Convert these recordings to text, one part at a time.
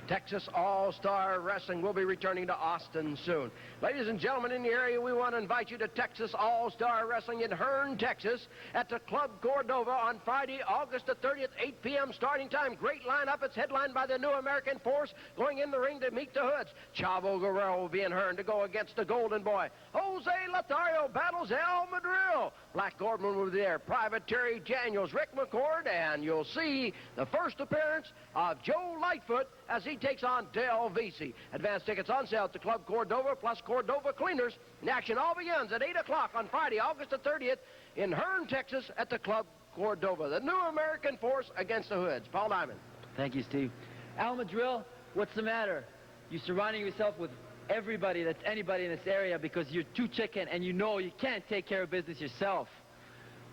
Texas All-Star Wrestling will be returning to Austin soon. Ladies and gentlemen in the area, we want to invite you to Texas All-Star Wrestling in Hearne, Texas at the Club Cordova on Friday, August the 30th, 8 p.m. starting time. Great lineup. It's headlined by the New American Force going in the ring to meet the Hoods. Chavo Guerrero will be in Hearne to go against the Golden Boy. Jose Lothario battles El Madril. Black Gordman will be there. Private Terry Daniels, Rick McCord, and you'll see the first appearance of Joe Lightfoot as he takes on Del Vesey. Advance tickets on sale at the Club Cordova plus Cordova Cleaners. And action all begins at 8 o'clock on Friday, August the 30th in Hearne, Texas at the Club Cordova. The New American Force against the Hoods. Paul Diamond. Thank you, Steve. Al Madril, what's the matter? You're surrounding yourself with everybody that's anybody in this area because you're too chicken and you know you can't take care of business yourself.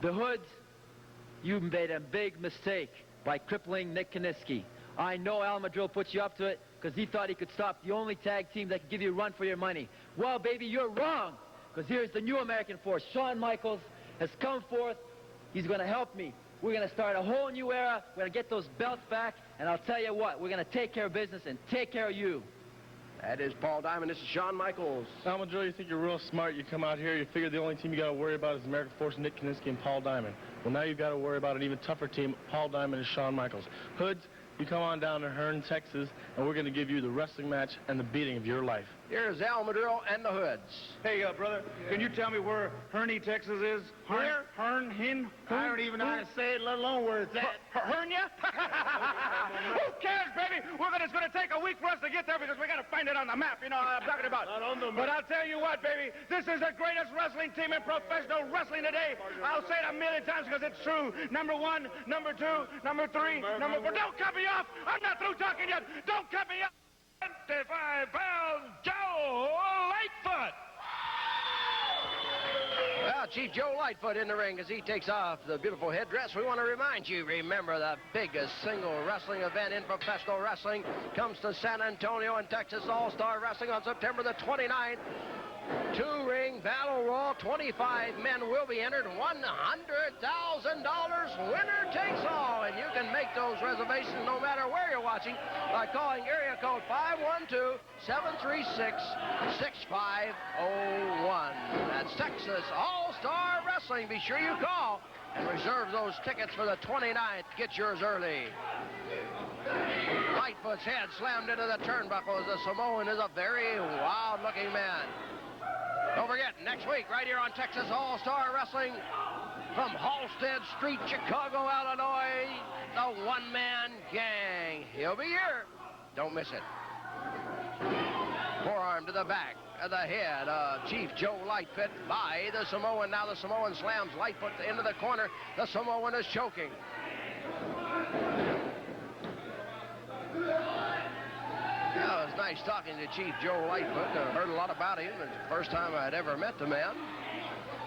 The Hoods, you made a big mistake by crippling Nick Kiniski. I know Al Madril put you up to it because he thought he could stop the only tag team that could give you a run for your money. Well, baby, you're wrong, because here's the New American Force. Shawn Michaels has come forth. He's going to help me. We're going to start a whole new era. We're going to get those belts back, and I'll tell you what, we're going to take care of business and take care of you. That is Paul Diamond. This is Shawn Michaels. Al Madril, you think you're real smart. You come out here, you figure the only team you got to worry about is American Force, Nick Kiniski, and Paul Diamond. Well, now you've got to worry about an even tougher team, Paul Diamond and Shawn Michaels. Hoods, you come on down to Hearne, Texas, and we're going to give you the wrestling match and the beating of your life. Here's Al Madril and the Hoods. Hey, brother, can you tell me where Hearne, Texas is? Where? Hearne? I don't even know how to say it, let alone where it's at. Hernia? Who cares, baby? It's going to take a week for us to get there because we got to find it on the map. You know what I'm talking about. Not on the map. But I'll tell you what, baby. This is the greatest wrestling team in professional wrestling today. I'll say it a million times because it's true. Number 1, number 2, number 3, number 4. Don't cut me off. I'm not through talking yet. Don't cut me off. 25-pound Joe Lightfoot. Well, Chief Joe Lightfoot in the ring as he takes off the beautiful headdress. We want to remind you, remember, the biggest single wrestling event in professional wrestling comes to San Antonio and Texas All-Star Wrestling on September the 29th. 2-ring battle royal. 25 men will be entered. $100,000 winner takes all. And you can make those reservations no matter where you're watching by calling area code 512-736-6501. That's Texas All-Star Wrestling. Be sure you call and reserve those tickets for the 29th. Get yours early. Lightfoot's head slammed into the turnbuckle as the Samoan is a very wild-looking man. Don't forget, next week, right here on Texas All-Star Wrestling, from Halsted Street, Chicago, Illinois, the one-man gang. He'll be here. Don't miss it. Forearm to the back of the head of Chief Joe Lightfoot by the Samoan. Now the Samoan slams Lightfoot into the corner. The Samoan is choking. Yeah, it was nice talking to Chief Joe Lightfoot. I heard a lot about him. It's the first time I'd ever met the man.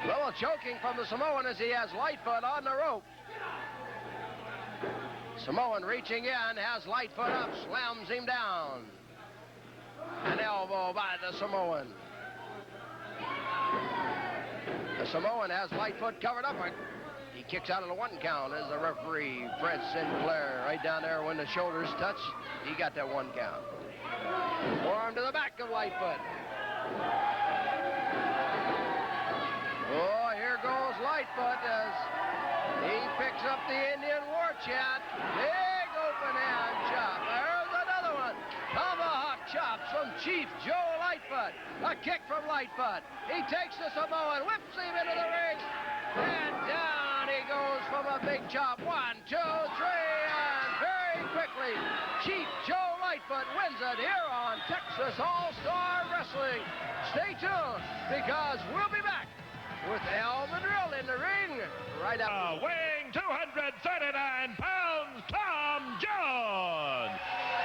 A little choking from the Samoan as he has Lightfoot on the rope. Samoan reaching in, has Lightfoot up, slams him down. An elbow by the Samoan. The Samoan has Lightfoot covered up. He kicks out of the 1 count as the referee, Fred Sinclair, right down there when the shoulders touch. He got that 1 count. Forearm to the back of Lightfoot. Oh, here goes Lightfoot as he picks up the Indian war chant. Big open hand chop. There's another one. Tomahawk chops from Chief Joe Lightfoot. A kick from Lightfoot. He takes the Samoan, whips him into the ring, and down he goes from a big chop. 1, 2, 3, and very quickly, Chief Joe Lightfoot wins it here on Texas All-Star Wrestling. Stay tuned, because we'll be back with Al Madril in the ring right after. Weighing 239 pounds, Tom Jones.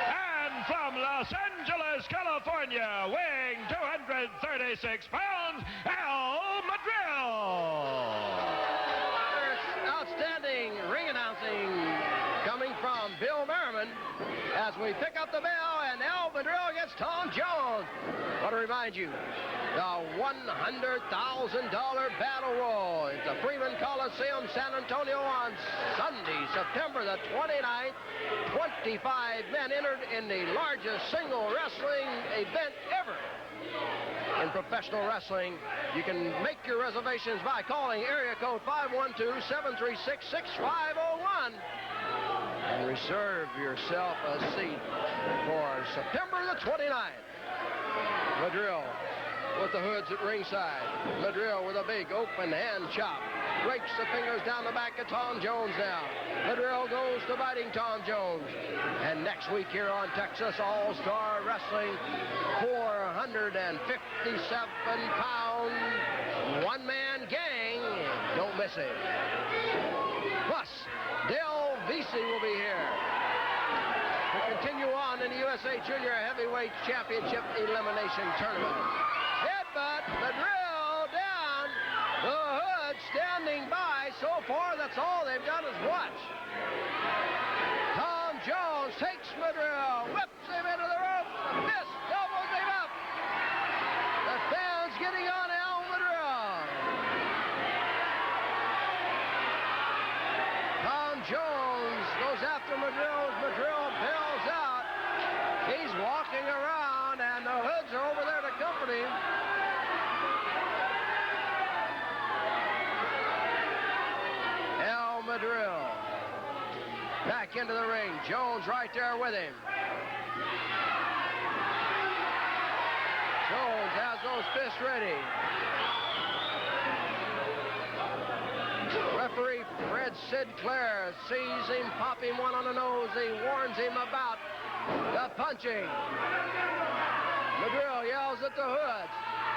And from Los Angeles, California, weighing 236 pounds, Al Madril. Outstanding ring announcing coming from Bill Merriman as we pick up the bell and Al Madril against Tom Jones. I want to remind you, the $100,000 battle royal at the Freeman Coliseum, San Antonio on Sunday, September September the 29th. 25 men entered in the largest single wrestling event ever in professional wrestling. You can make your reservations by calling area code 512-736-6501 and reserve yourself a seat for September the 29th. Madrill with the Hoods at ringside. Madrill with a big open hand chop. Breaks the fingers down the back of Tom Jones now. Madrill goes to biting Tom Jones. And next week here on Texas All-Star Wrestling, 457-pound one-man gang. Don't miss it. Plus, Del Vici will be here to continue on in the USA Junior Heavyweight Championship Elimination Tournament. Headbutt, Madrill down. The Hood standing by. So far, that's all they've done is watch. Tom Jones takes Madrill, whips him into the ropes, the fist, elbows him up. The fans getting on Al Madrill. Tom Jones goes after Madrill. Madrill bails out. He's walking around, and the Hoods are over there to comfort him. Al Madrill back into the ring. Jones right there with him. Jones has those fists ready. Referee Fred Sinclair sees him pop him one on the nose. He warns him about the punching. Madrill yells at the Hoods.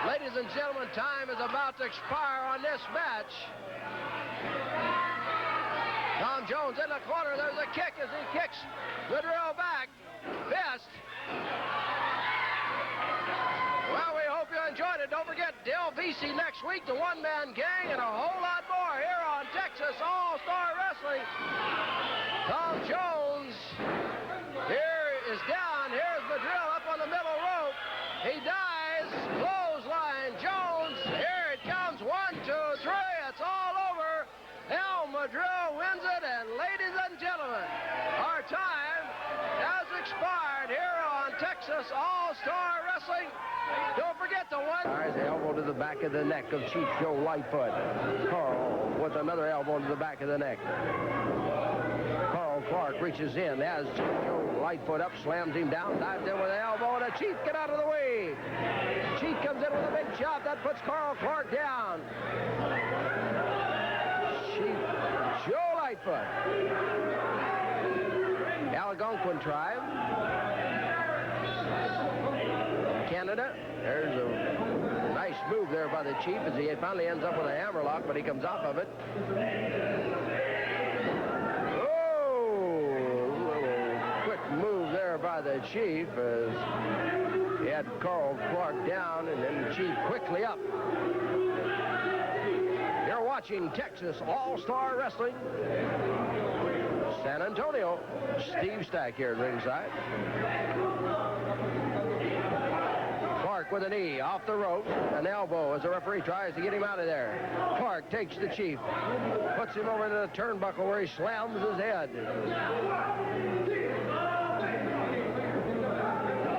Ladies and gentlemen, time is about to expire on this match. Tom Jones in the corner. There's a kick as he kicks Madrill back. Fist. Well, we hope you enjoyed it. Don't forget Del Vici next week, the one-man gang, and a whole lot more here on Texas All-Star Wrestling. Tom Jones here is down. Here's Madrill up on the middle rope. He dives. Clothesline. Jones. Here it comes. 1, 2, 3. It's all over. El Madrill wins it, and ladies and gentlemen, our time has expired here on Texas All-Star Wrestling. Don't forget the one. There's the elbow to the back of the neck of Chief Joe Lightfoot. Carl with another elbow to the back of the neck. Carl Clark reaches in, has Chief Joe Lightfoot up, slams him down, dives in with an elbow, and the Chief get out of the way. Chief comes in with a big shot that puts Carl Clark down. Chief Joe Lightfoot. Algonquin tribe. Canada. There's a nice move there by the Chief as he finally ends up with a hammerlock, but he comes off of it. Oh, a little quick move there by the Chief as he had Carl Clark down and then the Chief quickly up. You're watching Texas All-Star Wrestling. San Antonio. Steve Stack here at ringside. Clark with a knee off the rope, an elbow as the referee tries to get him out of there. Clark takes the Chief, puts him over to the turnbuckle where he slams his head.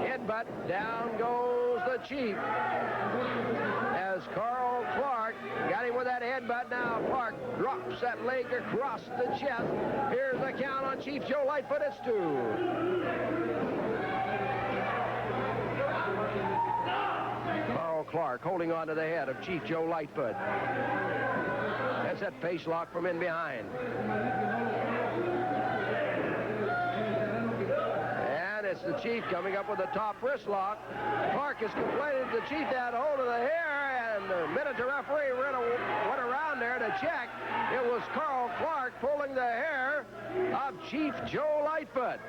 Headbutt, down goes the Chief. As Carl Clark got him with that headbutt. Now Clark drops that leg across the chest. Here's the count on Chief Joe Lightfoot. It's 2. Carl Clark holding on to the head of Chief Joe Lightfoot. That's that face lock from in behind. And it's the Chief coming up with the top wrist lock. Clark is complaining the Chief had hold of the hair, and the minute the referee went around there to check, it was Carl Clark pulling the hair of Chief Joe Lightfoot.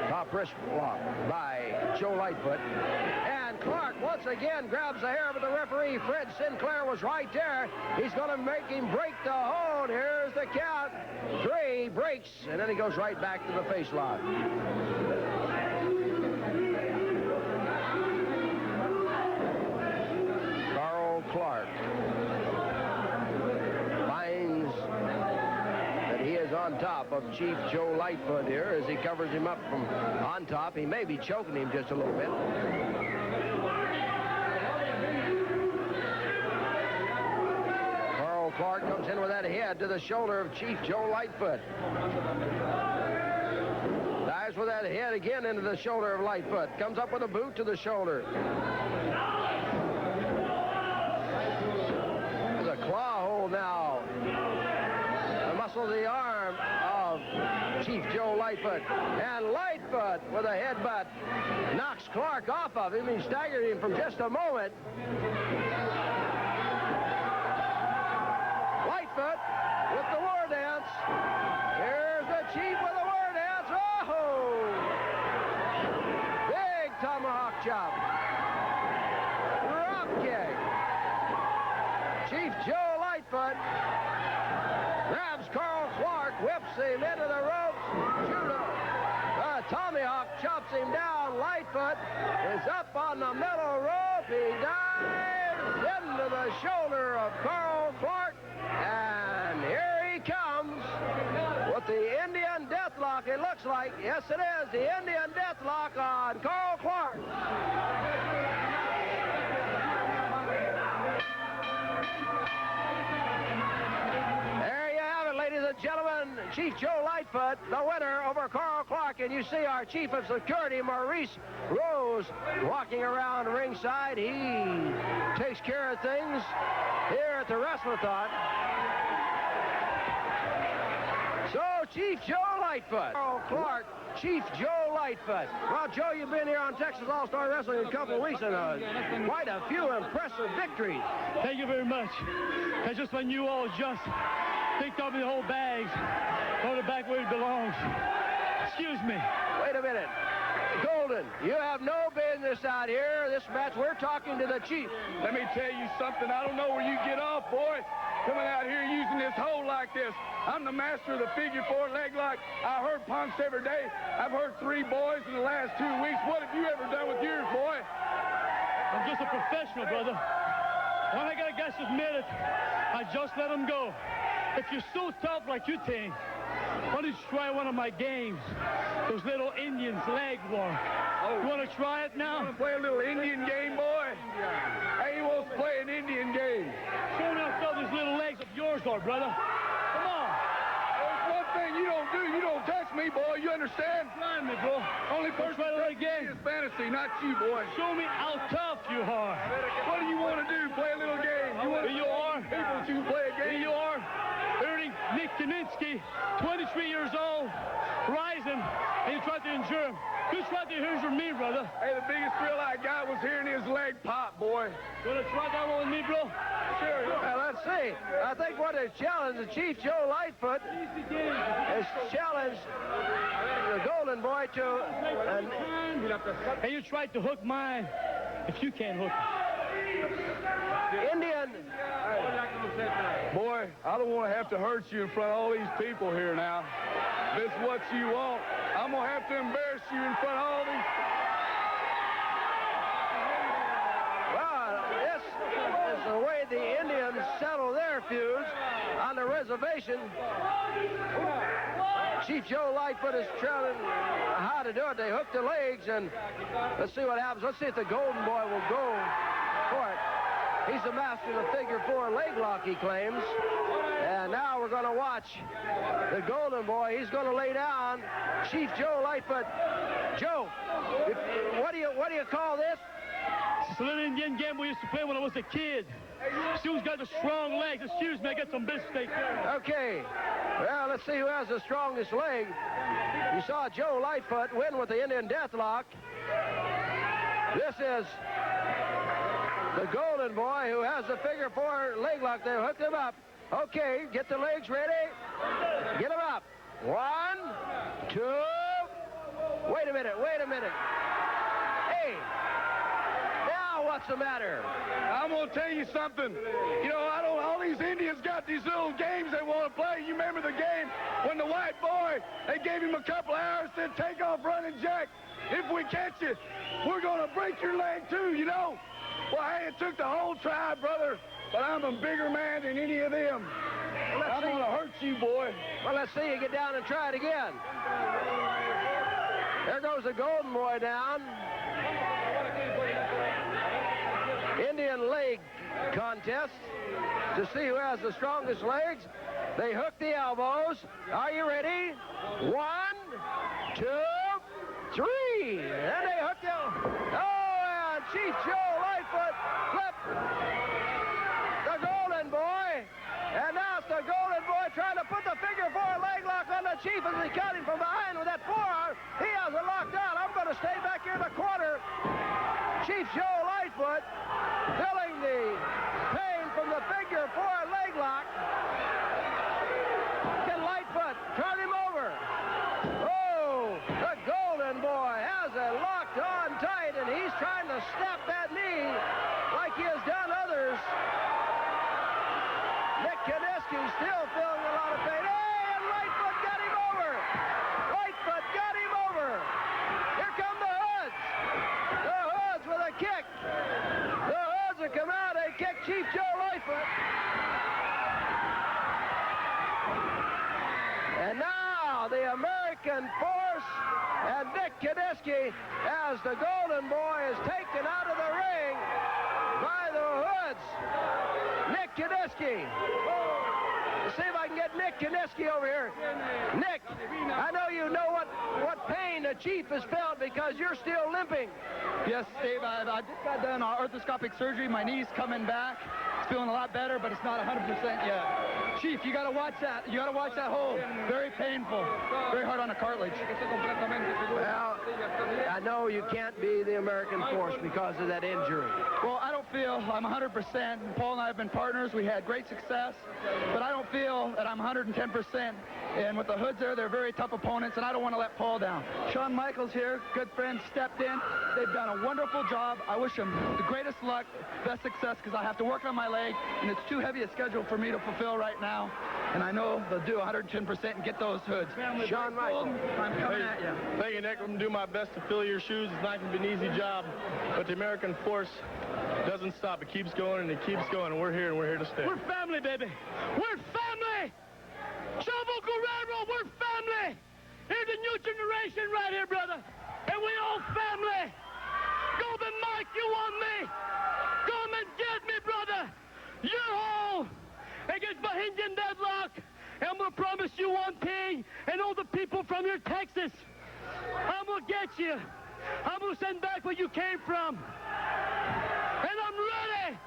Top wrist lock by Joe Lightfoot. And Clark once again grabs the hair, but the referee, Fred Sinclair, was right there. He's going to make him break the hold. Here's the count. 3, breaks, and then he goes right back to the face lock. Carl Clark on top of Chief Joe Lightfoot here as he covers him up from on top. He may be choking him just a little bit. Carl Clark comes in with that head to the shoulder of Chief Joe Lightfoot. Dives with that head again into the shoulder of Lightfoot. Comes up with a boot to the shoulder. There's a claw hold now. The muscle of the arm of Chief Joe Lightfoot. And Lightfoot with a headbutt knocks Clark off of him. He staggered him for just a moment. Lightfoot with the war dance. Here's the Chief with the war dance. Oh! Big tomahawk chop. Drop kick. Chief Joe Lightfoot grabs Carl Clark, whips him into the ropes. Judo. Tomahawk chops him down. Lightfoot is up on the middle rope. He dives into the shoulder of Carl Clark. And here he comes with the Indian Deathlock, it looks like. Yes, it is. The Indian Deathlock on Carl Clark. There you have it, ladies and gentlemen. Chief Joe Lightfoot, the winner over Carl Clark. And you see our Chief of Security, Maurice Rose, walking around ringside. He takes care of things here at the Wrestlathon. So, Chief Joe Lightfoot. Carl Clark, Chief Joe Lightfoot. Well, Joe, you've been here on Texas All-Star Wrestling a couple of weeks and quite a few impressive victories. Thank you very much. That's just when you all just picked up the whole bags, throw it back where it belongs. Excuse me. Wait a minute. Golden, you have no business out here. This match, we're talking to the Chief. Let me tell you something. I don't know where you get off, boy. Coming out here using this hold like this. I'm the master of the figure four leg lock. I heard punch every day. I've heard 3 boys in the last 2 weeks. What have you ever done with yours, boy? I'm just a professional, brother. When I got a guy who's admitted, I just let him go. If you're so tough like you think, why don't you try one of my games? Those little Indians leg war. Oh. You want to try it now? You want to play a little Indian game, boy? Hey, he wants to play an Indian game. Show me how tough these little legs of yours are, brother. Come on. There's one thing you don't do. You don't touch me, boy. You understand? Try me, bro. Only person try that it again. is fantasy, not you, boy. Show me how tough you are. What do you want to do? Play a little game. You want Here you are. People to play a game. Here you are. Hurting Nick Kininsky, 23 years old, rising, and you try to injure him. You try to injure me, brother. Hey, the biggest thrill I got was hearing his leg pop, boy. You want to try that one with me, bro? Sure. Well, let's see. I think what is challenged the Chief Joe Lightfoot is challenged the Golden Boy to And you tried to hook mine if you can't hook it. Indian. Boy, I don't want to have to hurt you in front of all these people here now. If this is what you want, I'm going to have to embarrass you in front of all these. Well, this is the way the Indians settle their feuds on the reservation. Chief Joe Lightfoot is telling how to do it. They hook the legs, and let's see what happens. Let's see if the Golden Boy will go for it. He's the master of the figure four leg lock, he claims. And now we're going to watch the Golden Boy. He's going to lay down Chief Joe Lightfoot. Joe, what do you call this? It's a little Indian game we used to play when I was a kid. See who's got the strong legs. Excuse me, I got some business to take care of. Okay. Well, let's see who has the strongest leg. You saw Joe Lightfoot win with the Indian Deathlock. This is the Golden Boy who has the figure four leg lock. They hooked him up. Okay, get the legs ready. Get him up. 1, 2. Wait a minute. Hey. Now what's the matter? I'm going to tell you something. You know, all these Indians got these little games they want to play. You remember the game when the white boy, they gave him a couple hours, said take off running jack. If we catch you, we're going to break your leg too, you know. Well, hey, it took the whole tribe, brother, but I'm a bigger man than any of them. I'm going to hurt you, boy. Well, let's see you get down and try it again. There goes the Golden Boy down. Indian leg contest to see who has the strongest legs. They hook the elbows. Are you ready? 1, 2, 3. And they hook the... Oh, and Chief Joe Lightfoot flipped the Golden Boy. And now it's the Golden Boy trying to put the figure 4 leg lock on the Chief as he cut him from behind with that forearm. He has it locked down. I'm going to stay back here in the corner. Chief Joe Lightfoot feeling the pain from the figure 4 leg lock. Can Lightfoot turn him over? Oh, the Golden Boy has it locked on tight, and he's trying to snap that knee like he has done others. Nick Kiniski still feeling a lot of pain. Hey, and Lightfoot got him over. Lightfoot got him over. Here come the Hoods. The Hoods with a kick. The Hoods have come out. They kick Chief Joe Lightfoot. And now the American Force and Nick Kiniski as the Golden Boy is taken out of the ring by the Hoods. Nick Kiniski. Let's see if I can get Nick Kiniski over here. Nick, I know you know what pain the Chief has felt because you're still limping. Yes, Dave, I just got done arthroscopic surgery. My knee's coming back. It's feeling a lot better, but it's not 100% yet. Chief, you got to watch that. You got to watch that hole. Very painful. Very hard on the cartilage. Well, I know you can't be the American Force because of that injury. Well, I don't feel I'm 100%. Paul and I have been partners. We had great success, but I don't feel that I'm 110%. And with the Hoods there, they're very tough opponents, and I don't want to let Paul down. Shawn Michaels here, good friend, stepped in. They've done a wonderful job. I wish them the greatest luck, best success, because I have to work on my leg, and it's too heavy a schedule for me to fulfill right now. And I know they'll do 110% and get those Hoods. Shawn Michaels. I'm coming at you. Thank you, Nick. I'm going to do my best to fill your shoes. It's not going to be an easy job, but the American Force doesn't stop. It keeps going, and it keeps going, and we're here, and we're here to stay. We're family, baby. We're family. Chavo Guerrero, we're family. Here's a new generation right here, brother. And we all family. Golden Mike, you want me? Come and get me, brother. You're home against Bahamian Deadlock. And I'm going to promise you one thing, and all the people from here, Texas, I'm going to get you. I'm going to send back where you came from. And I'm ready.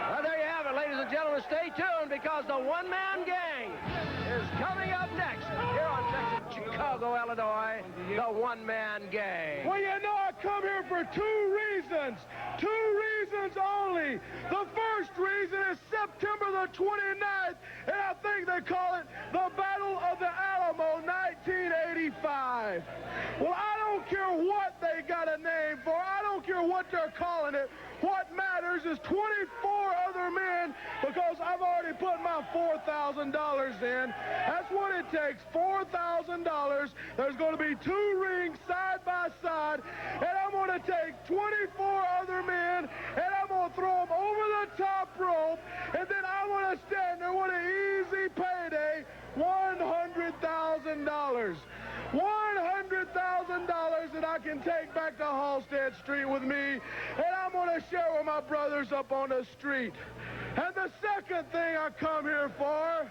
Well, there you have it, ladies and gentlemen. Stay tuned because the one-man gang is coming up next here on Texas, Chicago, Illinois. The one-man gang. Well, you know, I come here for 2 reasons. 2 reasons only. The first reason is September the 29th, and I think they call it the Battle of the Alamo 1985. Well, I don't care what they got a name for. I don't care what they're calling it. What matters is 24 other men, because I've already put my $4,000 in. That's what it takes, $4,000. There's going to be 2 rings side by side, and I'm going to take 24 other men, and I'm going to throw them over the top rope, and then I'm going to stand there with an easy payday, $100,000. $100,000 that I can take back to Halstead Street with me, and I'm going to share with my brothers up on the street. And the second thing I come here for,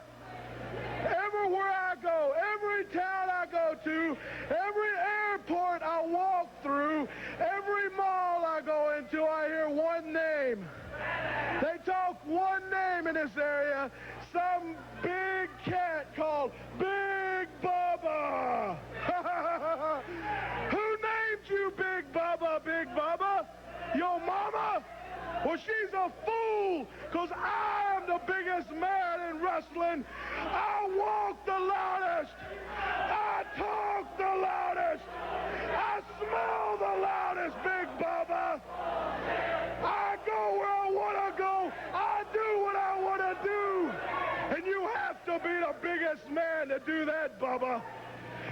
everywhere I go, every town I go to, every airport I walk through, every mall I go into, I hear one name. They talk one name in this area, some big cat called Big Bubba. Who named you Big Bubba, Big Bubba? Your mama? Well, she's a fool, because I'm the biggest man in wrestling. I walk the loudest. I talk the loudest. I smell the loudest, Big Bubba. I go where I want to go. I do what I want to do. And you have to be the biggest man to do that, Bubba.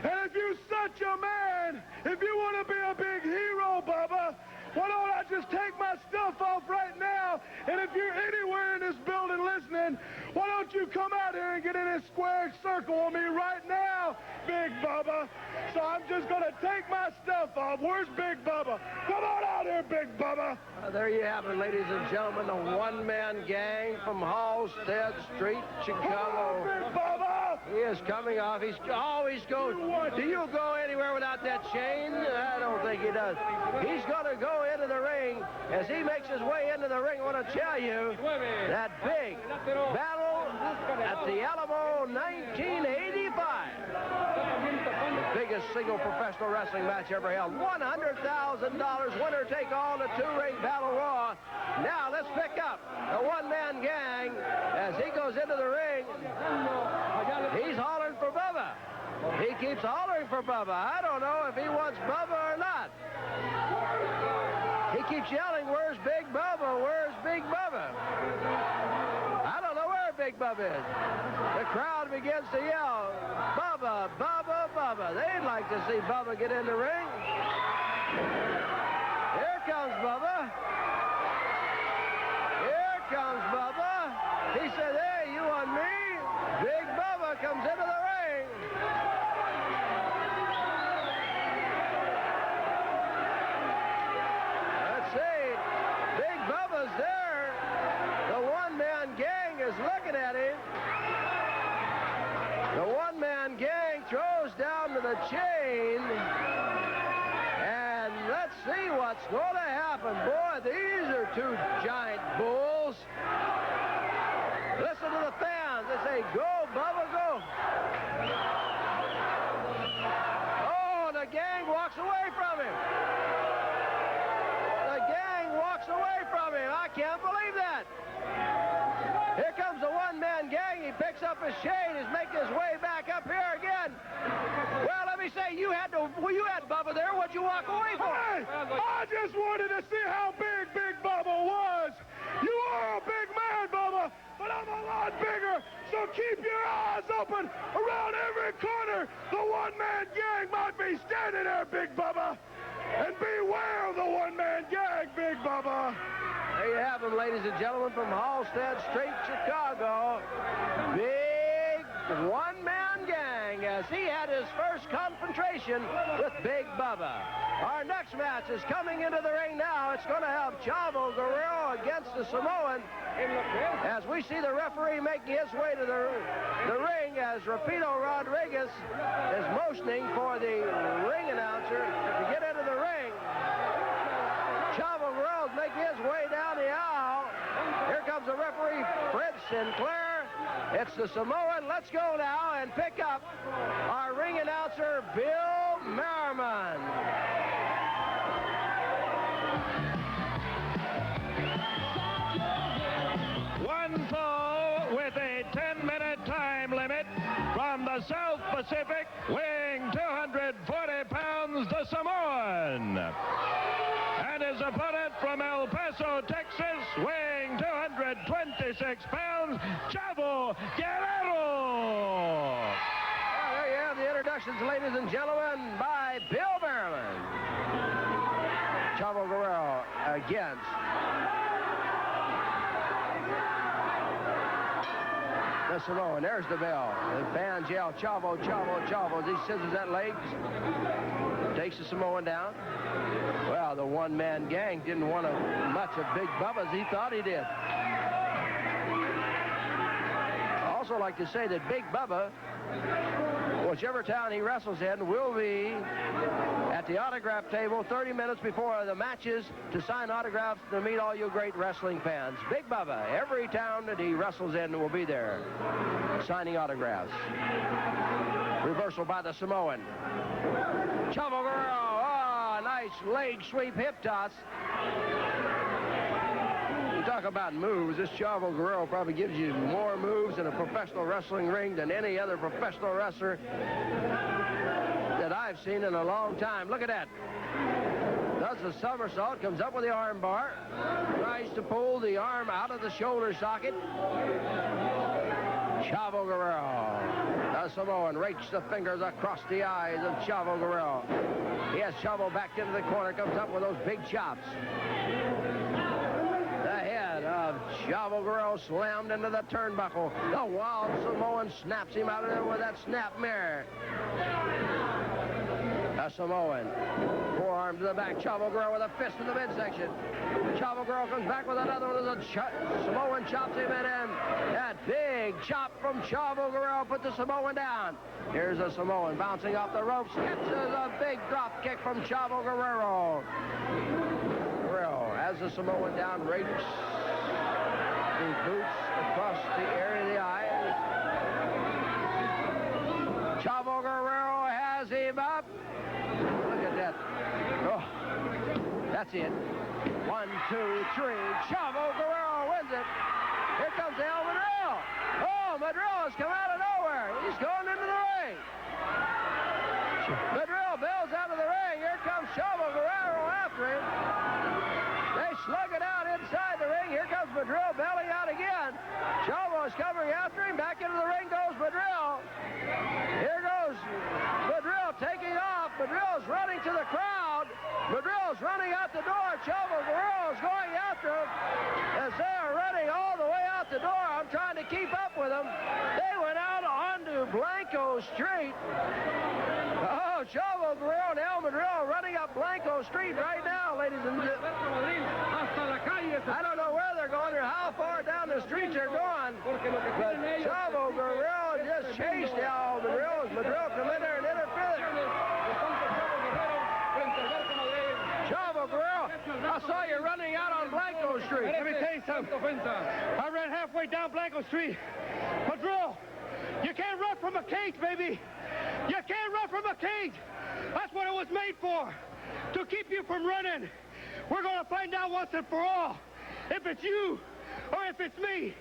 And if you're such a man, if you want to be a big hero, Bubba, Why don't I just take my stuff off right now? And if you're anywhere in this building listening, why don't you come out here and get in this square circle with me right now, Big Bubba? So I'm just going to take my stuff off. Where's Big Bubba? Come on out here, Big Bubba. There you have it, ladies and gentlemen, the one-man gang from Halsted Street, Chicago. Big Bubba! He is coming off. He's always go. Do you go anywhere without that chain? I don't think he does. He's going to go into the ring. As he makes his way into the ring, I want to tell you that big battle at the Alamo 1985. The biggest single professional wrestling match ever held. $100,000 winner take all in a two-ring battle royal. Now let's pick up the one-man gang as he goes into the ring. He's hollering for Bubba. He keeps hollering for Bubba. I don't know if he wants Bubba or not. He keeps yelling, where's Big Bubba? Where's Big Bubba? I don't know where Big Bubba is. The crowd begins to yell, Bubba, Bubba, Bubba. They'd like to see Bubba get in the ring. Here comes Bubba. Here comes Bubba. He said, hey, you on me? Big Bubba comes into the ring. Let's see. Big Bubba's there. The one-man gang is looking at him. The one-man gang throws down to the chain. And let's see what's going to happen. Boy, these are two giant bulls. Listen to the fans. They say, go, Bubba, go. Oh, the gang walks away from him. The gang walks away from him. I can't believe that. Here comes the one-man gang. He picks up his chain. He's making his way back up here again. Well, let me say, you had Bubba there. What'd you walk away for? Hey, I just wanted to see how big Bubba was. You are a big man, Bubba, but I'm a lot bigger, so keep your eyes open around every corner. The one-man gang might be standing there, Big Bubba. And beware of the one-man gang, Big Bubba. There you have him, ladies and gentlemen, from Halsted Street, Chicago. Big one-man gang as he had his first confrontation with Big Bubba. Our next match is coming into the ring now. It's going to have Chavo Guerrero against the Samoan. As we see the referee making his way to the ring as Rapido Rodriguez is motioning for the ring announcer to get into the ring. Chavo Guerrero is making his way down the aisle. Here comes the referee, Fred Sinclair. It's the Samoan. Let's go now and pick up our ring announcer, Bill Merriman. One fall with a 10-minute time limit from the South Pacific, weighing 240 pounds, the Samoan. And his opponent from El Paso, Texas, weighing 226 pounds, Chavo Guerrero. Well, there you have the introductions, ladies and gentlemen, by Bill Merriman. Chavo Guerrero against the Samoan. There's the bell. The fans yell, Chavo, Chavo, Chavo. As he scissors that leg, takes the Samoan down. Well, the one-man gang didn't want much of Big Bubba as he thought he did. I also like to say that Big Bubba, whichever town he wrestles in, will be at the autograph table 30 minutes before the matches to sign autographs to meet all you great wrestling fans. Big Bubba, every town that he wrestles in will be there signing autographs. Reversal by the Samoan. Chavo Guerrero, nice leg sweep hip toss. You talk about moves, this Chavo Guerrero probably gives you more moves in a professional wrestling ring than any other professional wrestler that I've seen in a long time. Look at that. Does the somersault, comes up with the arm bar, tries to pull the arm out of the shoulder socket. Chavo Guerrero does The Samoan rakes the fingers across the eyes of Chavo Guerrero. He has Chavo backed into the corner, comes up with those big chops. The head of Chavo Guerrero slammed into the turnbuckle. The wild Samoan snaps him out of there with that snap mirror. The Samoan. Forearm to the back. Chavo Guerrero with a fist in the midsection. Chavo Guerrero comes back with another one. The Samoan chops him in. That big chop from Chavo Guerrero put the Samoan down. Here's the Samoan bouncing off the ropes. Catches a big drop kick from Chavo Guerrero. Guerrero has the Samoan down, rakes the boots across the area of the eyes. Chavo Guerrero has him up. Look at that. Oh, that's it. 1, 2, 3. Chavo Guerrero wins it. Here comes El Madril. Oh, Madril has come out of nowhere. He's going into the ring. Madril bails out of the ring. Here comes Chavo Guerrero after him. They slug it out inside the ring. Here comes Madril bailing out again. Chavo is covering after him. Back into the ring goes Madril. Here goes Madril taking off. Madril's running to the crowd. Madril's running out the door. Chavo Guerrero is going after him as they are running all the way out the door. I'm trying to keep up with them. They went out onto Blanco Street. Oh, Chavo Guerrero and El Madril running up Blanco Street right now, ladies and gentlemen. I don't know where they're going or how far down the street they're going, but Chavo Guerrero just chased El Madril as Madril come in there and interfered. Chavo Guerrero, I saw you running out on Blanco Street. Let me tell you something. I ran halfway down Blanco Street. Madril, you can't run from a cage, baby. You can't run from a cage. That's what it was made for, to keep you from running. We're going to find out once and for all if it's you or if it's me.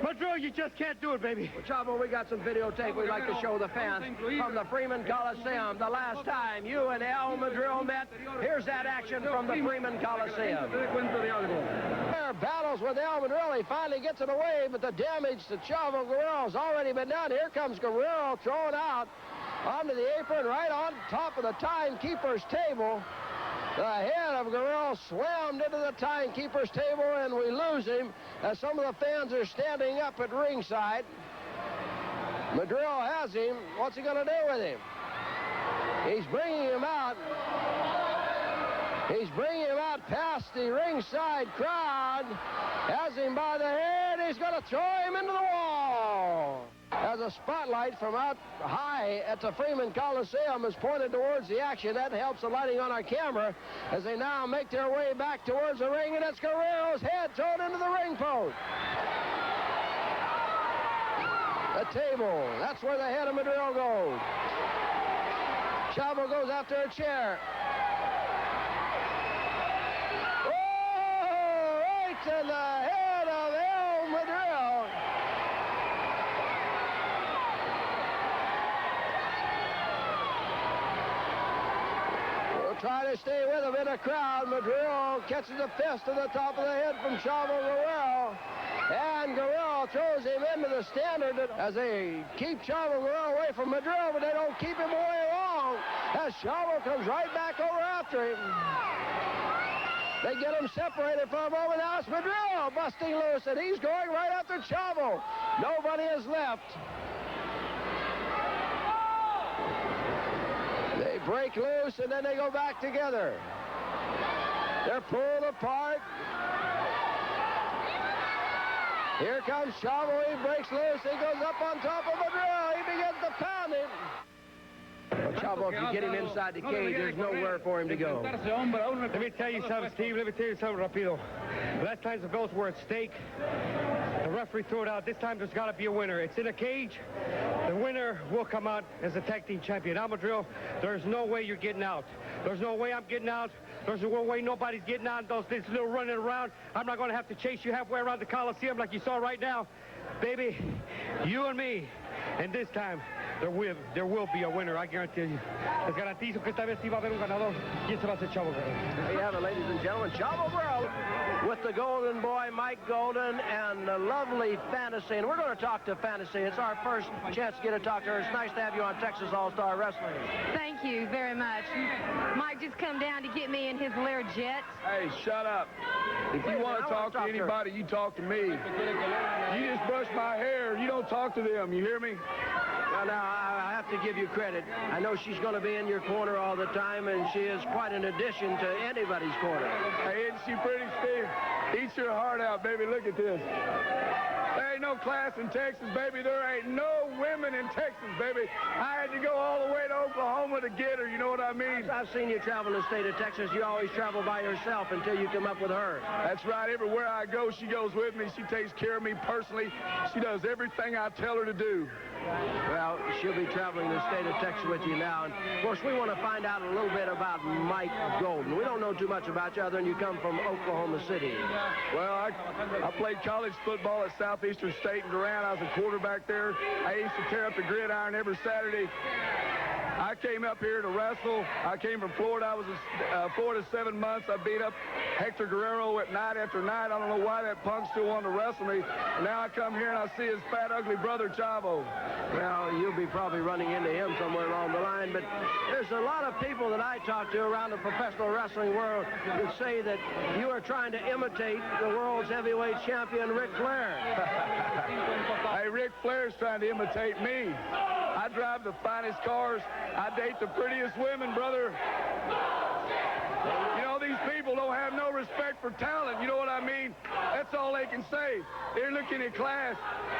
Madril, you just can't do it, baby. Well, Chavo, we got some videotape we'd like to show the fans from the Freeman Coliseum. The last time you and El Madril met, here's that action from the Freeman Coliseum. There battles with El Madril. He finally gets it away, but the damage to Chavo Guerrero's already been done. Here comes Guerrero thrown out onto the apron right on top of the timekeeper's table. The head of Guerrero slammed into the timekeeper's table, and we lose him as some of the fans are standing up at ringside. Madril has him. What's he going to do with him? He's bringing him out. He's bringing him out past the ringside crowd. Has him by the head. He's going to throw him into the wall. As a spotlight from out high at the Freeman Coliseum is pointed towards the action, that helps the lighting on our camera as they now make their way back towards the ring, and it's Guerrero's head thrown into the ring post. The table, that's where the head of Madril goes. Chavo goes after a chair. Oh, right to the head of El Madril. Trying to stay with him in the crowd. Madril catches a fist to the top of the head from Chavo Guerrero. And Guerrero throws him into the standard as they keep Chavo Guerrero away from Madril, but they don't keep him away long as Chavo comes right back over after him. They get him separated for a moment. Now it's Madril busting loose, and he's going right after Chavo. Nobody is left. They break loose, and then they go back together. They're pulled apart. Here comes Chavo. He breaks loose. He goes up on top of Madril. He begins to pound him. But Chavo, if you get him inside the cage, there's nowhere for him to go. Let me tell you something, Steve. Let me tell you something, Rapido. Last time the belts were at stake. The referee threw it out. This time there's got to be a winner. It's in a cage. The winner will come out as a tag team champion. Madril, there's no way you're getting out. There's no way I'm getting out. There's no way nobody's getting out. This little running around. I'm not going to have to chase you halfway around the Coliseum like you saw right now. Baby, you and me. And this time, there will be a winner, I guarantee you. Les garantizo que esta vez sí va a haber un ganador. ¿Quién se va a hacer Chavo Guerrero? There you have it, ladies and gentlemen. Chavo Guerrero with the Golden Boy, Mike Golden, and the lovely Fantasy. And we're going to talk to Fantasy. It's our first chance to get to talk to her. It's nice to have you on Texas All-Star Wrestling. Thank you very much. Mike just come down to get me in his Learjet. Hey, shut up. If you want to talk to anybody, you talk to me. You just brush my hair. You don't talk to them. You hear me? Well, now, I have to give you credit. I know she's going to be in your corner all the time, and she is quite an addition to anybody's corner. Hey, isn't she pretty, Steve? Eat your heart out, baby. Look at this. There ain't no class in Texas, baby. There ain't no women in Texas, baby. I had to go all the way to Oklahoma to get her. You know what I mean? I've seen you travel the state of Texas. You always travel by yourself until you come up with her. That's right. Everywhere I go, she goes with me. She takes care of me personally. She does everything I tell her to do. Well, she'll be traveling the state of Texas with you now. And, of course, we want to find out a little bit about Mike Golden. We don't know too much about you other than you come from Oklahoma City. Well, I played college football at Southeastern State in Durant. I was a quarterback there. I used to tear up the gridiron every Saturday. I came up here to wrestle. I came from Florida. I was in Florida 7 months. I beat up Hector Guerrero at night after night. I don't know why that punk still wanted to wrestle me. And now I come here and I see his fat, ugly brother, Chavo. Well, you'll be probably running into him somewhere along the line. But there's a lot of people that I talk to around the professional wrestling world that say that you are trying to imitate the world's heavyweight champion, Ric Flair. Hey, Ric Flair's trying to imitate me. I drive the finest cars. I date the prettiest women, brother. You know, these people don't have no respect for talent. You know what I mean? That's all they can say. They're looking at class.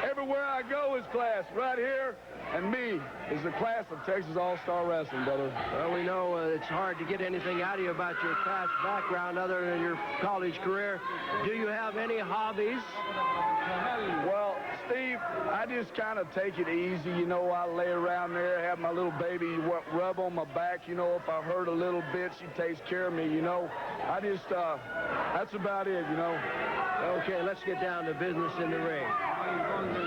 Everywhere I go is class. Right here, and me is the class of Texas All-Star Wrestling, brother. Well, we know it's hard to get anything out of you about your past background other than your college career. Do you have any hobbies? Well, Steve, I just kind of take it easy. You know, I lay around there, have my little baby rub on my back. You know, if I hurt a little bit, she takes care of me, you know. I just, that's about it, you know. Okay, let's get down to business in the ring.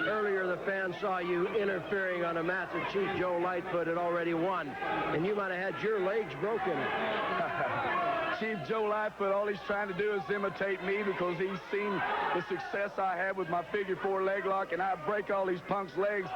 Earlier, the fans saw you interfering on a match that Chief Joe Lightfoot had already won, and you might have had your legs broken. Chief Joe Lightfoot, all he's trying to do is imitate me because he's seen the success I have with my figure-4 leg lock, and I break all these punks' legs.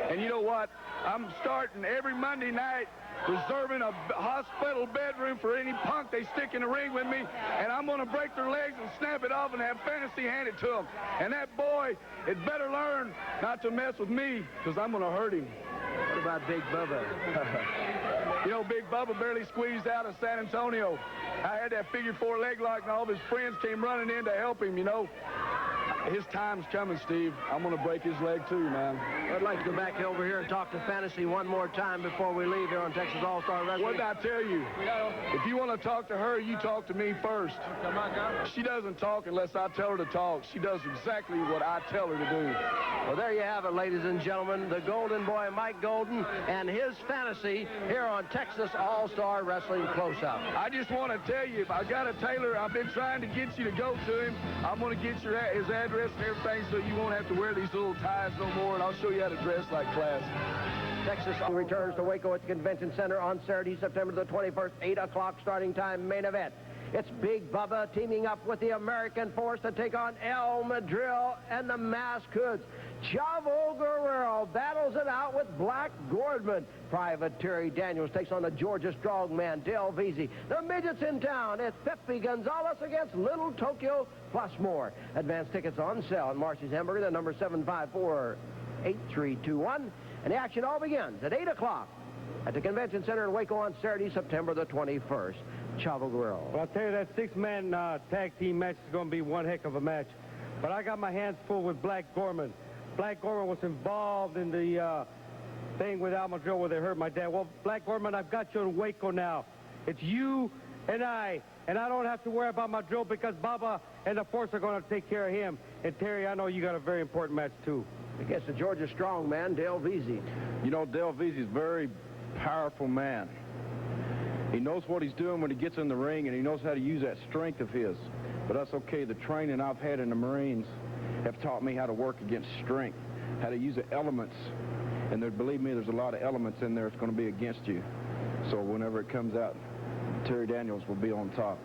And you know what? I'm starting every Monday night reserving a hospital bedroom for any punk they stick in the ring with me, and I'm going to break their legs and snap it off and have Fantasy hand it to them. And that boy had better learn not to mess with me because I'm going to hurt him. What about Big Bubba? You know, Big Bubba barely squeezed out of San Antonio. I had that figure-4 leg lock, and all of his friends came running in to help him, you know. His time's coming, Steve. I'm going to break his leg, too, man. I'd like to go back over here and talk to Fantasy one more time before we leave here on Texas All-Star Wrestling. What did I tell you? If you want to talk to her, you talk to me first. She doesn't talk unless I tell her to talk. She does exactly what I tell her to do. Well, there you have it, ladies and gentlemen. The Golden Boy, Mike Golden, and his Fantasy here on Texas All-Star Wrestling Close-Up. I just want to tell you, if I got a tailor, I've been trying to get you to go to him. I'm going to get his address and everything so you won't have to wear these little ties no more, and I'll show you how to dress like class. Texas returns to Waco at the Convention Center on Saturday, September the 21st, 8 o'clock starting time, main event. It's Big Bubba teaming up with the American Force to take on El Madril and the Masked Hoods. Chavo Guerrero battles it out with Black Gordman. Private Terry Daniels takes on the Georgia strongman, Del Veazey. The midgets in town, it's Pepe Gonzalez against Little Tokyo, plus more. Advance tickets on sale at Marcy's Hamburger, the number 754-8321. And the action all begins at 8 o'clock at the Convention Center in Waco on Saturday, September the 21st. Chavo Guerrero. Well, I'll tell you, that six-man tag team match is going to be one heck of a match. But I got my hands full with Black Gorman. Black Gorman was involved in the thing with Al Madril where they hurt my dad. Well, Black Gorman, I've got you in Waco now. It's you and I don't have to worry about Madril because Baba and the Force are going to take care of him. And Terry, I know you got a very important match, too. Against the Georgia strongman, Del Veazey. You know, Del Veazey's a very powerful man. He knows what he's doing when he gets in the ring, and he knows how to use that strength of his. But that's okay. The training I've had in the Marines have taught me how to work against strength, how to use the elements And there, believe me, there's a lot of elements in there that's going to be against you. So whenever it comes out, Terry Daniels will be on top.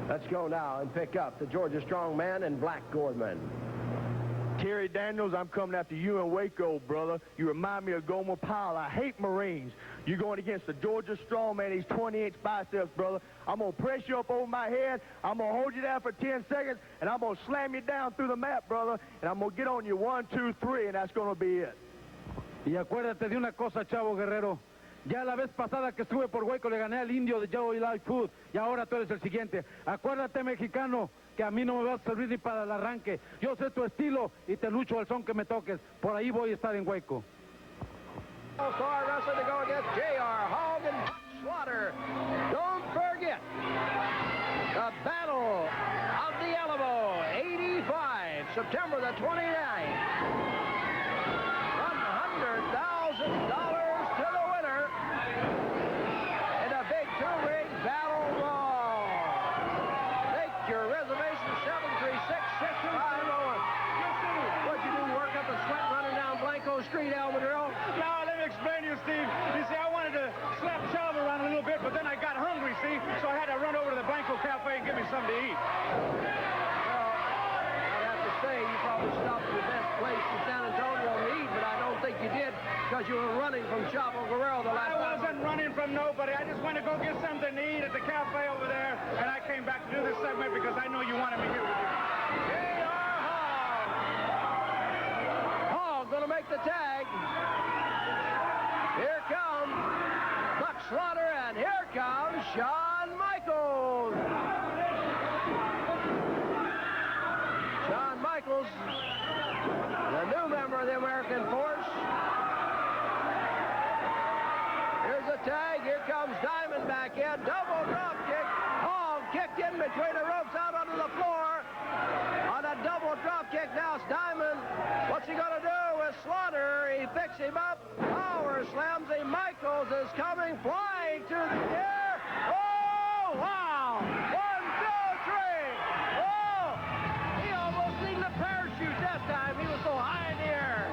Let's go now and pick up the Georgia Strongman and Black Gordman. Terry Daniels, I'm coming after you in Waco, brother. You remind me of Gomer Pyle. I hate Marines. You're going against the Georgia Strongman. He's 20-inch biceps, brother. I'm going to press you up over my head. I'm going to hold you down for 10 seconds, and I'm going to slam you down through the mat, brother. And I'm going to get on you 1, 2, 3, and that's going to be it. Y acuérdate de una cosa, Chavo Guerrero. Ya la vez pasada que estuve por Hueco le gané al indio de Joey Lightfoot y ahora tú eres el siguiente. Acuérdate, mexicano, que a mí no me vas a servir ni para el arranque. Yo sé tu estilo y te lucho al son que me toques. Por ahí voy a estar en Hueco. All-Star Wrestling to go against J.R. Hogg and Slaughter. Don't forget the Battle of the Alamo, 85, September the 29th. $100,000 to the winner in a big two-ring battle brawl. Take your reservation, 736-6501. What'd you do, work up a sweat running down Blanco Street, Almadrill? No, let me explain to you, Steve. You see, I wanted to slap Chavo around a little bit, but then I got hungry, see? So I had to run over to the Blanco Cafe and get me something to eat. Well, I'd have to say you probably stopped at the best place in San Antonio to eat, but I don't think you did because you were running from Chavo Guerrero the last time. I wasn't running from nobody. I just went to go get something to eat at the cafe over there, and I came back to do this segment because I know you wanted me here with you. J.R. Hogg. Hogg going to make the tag. Here comes Buck Slaughter, and here comes Shawn Michaels. Shawn Michaels, the new member of the American Force. Here's a tag. Here comes Diamond back in. Double drop kick. Hogg kicked in between the ropes out onto the floor. On a double drop kick. Now it's Diamond. What's he going to do with Slaughter? He picks him up. Power slams him. Michaels is coming flying to the air. Oh, wow. 1, 2, 3. Oh, he almost needed a parachute that time. He was so high in the air.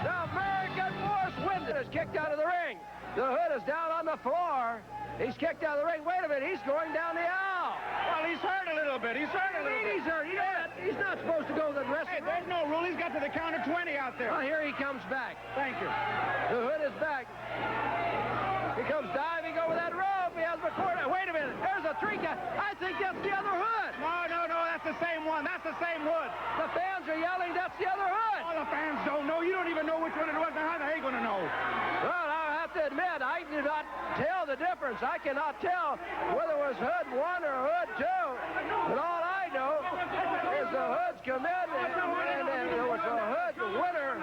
The American Force wins it. Is kicked out of the ring. The Hood is down on the floor. He's kicked out of the ring. Wait a minute, he's going down the aisle. Well, he's hurt a little bit. He's hurt a little bit. He's hurt. He's not supposed to go to the dressing room. There's no rule. He's got to the count of 20 out there. Well, here he comes back. Thank you. The Hood is back. He comes diving over that rope. He has McCord. Wait a minute. There's a 3 count. I think that's the other Hood. No. That's the same one. That's the same Hood. The fans are yelling, that's the other Hood. All the fans don't know. You don't even know which one it was. Now, how the hell are you going to know? Well, I have to admit, I do not tell the difference. I cannot tell whether it was Hood 1 or Hood 2. But all I know is the Hoods come in, and it was a Hood winner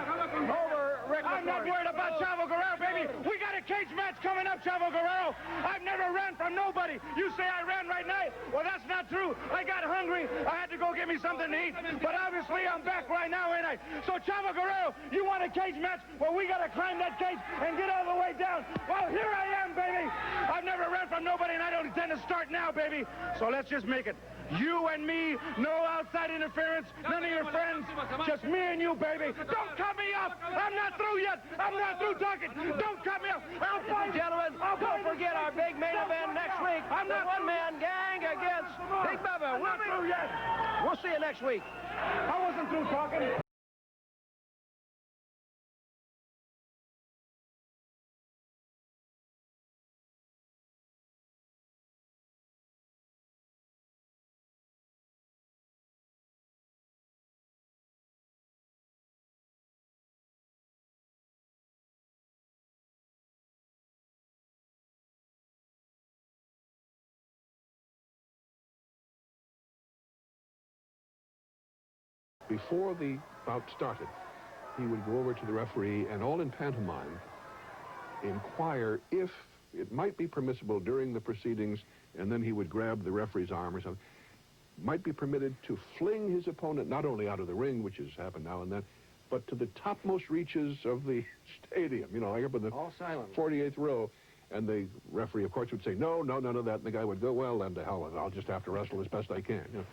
over Rick McCord. I'm not worried about Chavo Guerrero, baby. We got a cage match coming up, Chavo Guerrero. I've never ran from nobody. You say I ran right now? Well, that's not true. I got hungry. I had to go get me something to eat. But obviously, I'm back right now, ain't I? So, Chavo Guerrero, you want a cage match? Well, we got to climb that cage and get all the way down. Well, here I am, baby. I've never ran from nobody, and I don't intend to start now, baby. So let's just make it. You and me, no outside interference, none of your friends, just me and you, baby. Don't cut me off. I'm not through yet. I'm not through talking. Don't cut me off. Ladies and gentlemen, don't forget our big main event next week. The one-man gang against Big Bubba. I'm not through yet. We'll see you next week. I wasn't through talking. Before the bout started, he would go over to the referee and, all in pantomime, inquire if it might be permissible during the proceedings, and then he would grab the referee's arm or something, might be permitted to fling his opponent not only out of the ring, which has happened now and then, but to the topmost reaches of the stadium, you know, like up in the 48th row. And the referee, of course, would say, no, none of that. And the guy would go, well, then to hell with it. I'll just have to wrestle as best I can. You know.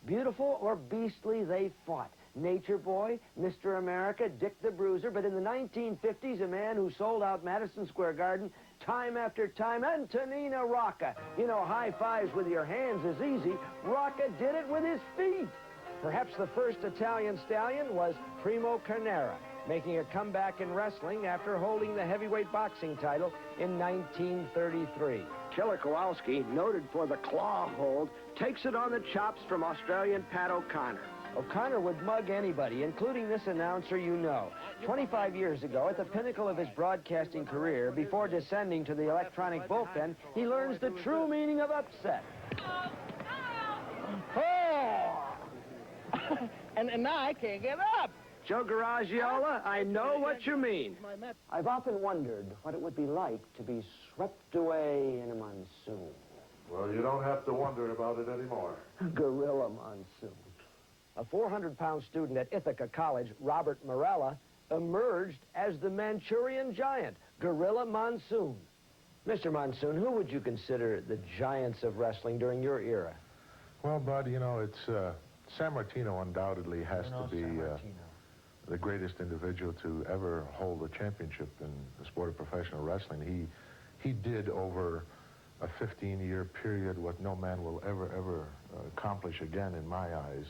Beautiful or beastly, they fought. Nature Boy, Mr. America, Dick the Bruiser, but in the 1950s, a man who sold out Madison Square Garden time after time, Antonino Rocca. You know, high fives with your hands is easy. Rocca did it with his feet. Perhaps the first Italian stallion was Primo Carnera, making a comeback in wrestling after holding the heavyweight boxing title in 1933. Killer Kowalski, noted for the claw hold, takes it on the chops from Australian Pat O'Connor. O'Connor would mug anybody, including this announcer you know. 25 years ago, at the pinnacle of his broadcasting career, before descending to the electronic bullpen, he learns the true meaning of upset. Oh! and now I can't get up. Joe Garagiola, I know what you mean. I've often wondered what it would be like to be swept away in a monsoon. Well, you don't have to wonder about it anymore. Gorilla monsoon. A 400-pound student at Ithaca College, Robert Morella, emerged as the Manchurian Giant, Gorilla Monsoon. Mr. Monsoon, who would you consider the giants of wrestling during your era? Well, Bud, you know, it's Sammartino undoubtedly has to be the greatest individual to ever hold a championship in the sport of professional wrestling. He did over a 15-year period what no man will ever accomplish again in my eyes.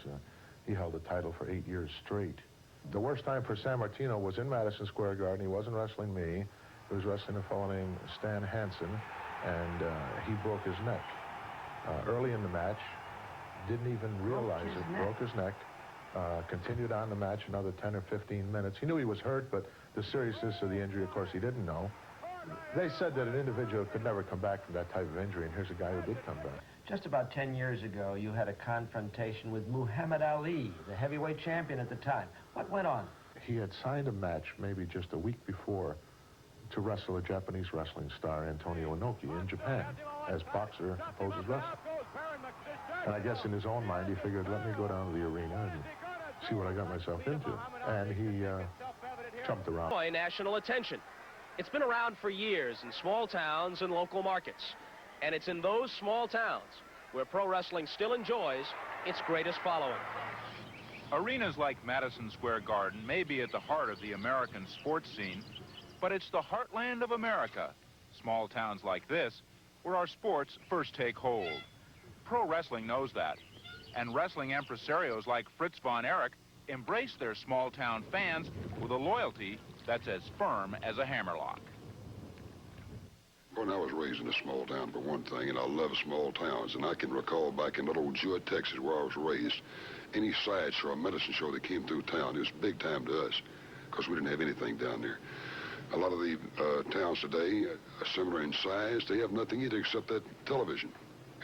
He held the title for 8 years straight. The worst time for Sammartino was in Madison Square Garden. He wasn't wrestling me. He was wrestling a fellow named Stan Hansen, and he broke his neck. Early in the match, didn't even realize it, broke his neck. Continued on the match another 10 or 15 minutes. He knew he was hurt, but the seriousness of the injury, of course, he didn't know. They said that an individual could never come back from that type of injury, and here's a guy who did come back. Just about 10 years ago, you had a confrontation with Muhammad Ali, the heavyweight champion at the time. What went on? He had signed a match maybe just a week before to wrestle a Japanese wrestling star, Antonio Inoki, in Japan, as boxer opposes wrestler. And I guess in his own mind, he figured, let me go down to the arena and see what I got myself into. And he jumped around. National attention. It's been around for years in small towns and local markets. And it's in those small towns where pro wrestling still enjoys its greatest following. Arenas like Madison Square Garden may be at the heart of the American sports scene, but it's the heartland of America, small towns like this, where our sports first take hold. Pro wrestling knows that, and wrestling impresarios like Fritz von Erich embrace their small-town fans with a loyalty that's as firm as a hammerlock. Well, I was raised in a small town for one thing, and I love small towns. And I can recall back in little Jewett, Texas, where I was raised, any side show or medicine show that came through town, it was big time to us, because we didn't have anything down there. A lot of the towns today are similar in size. They have nothing either except that television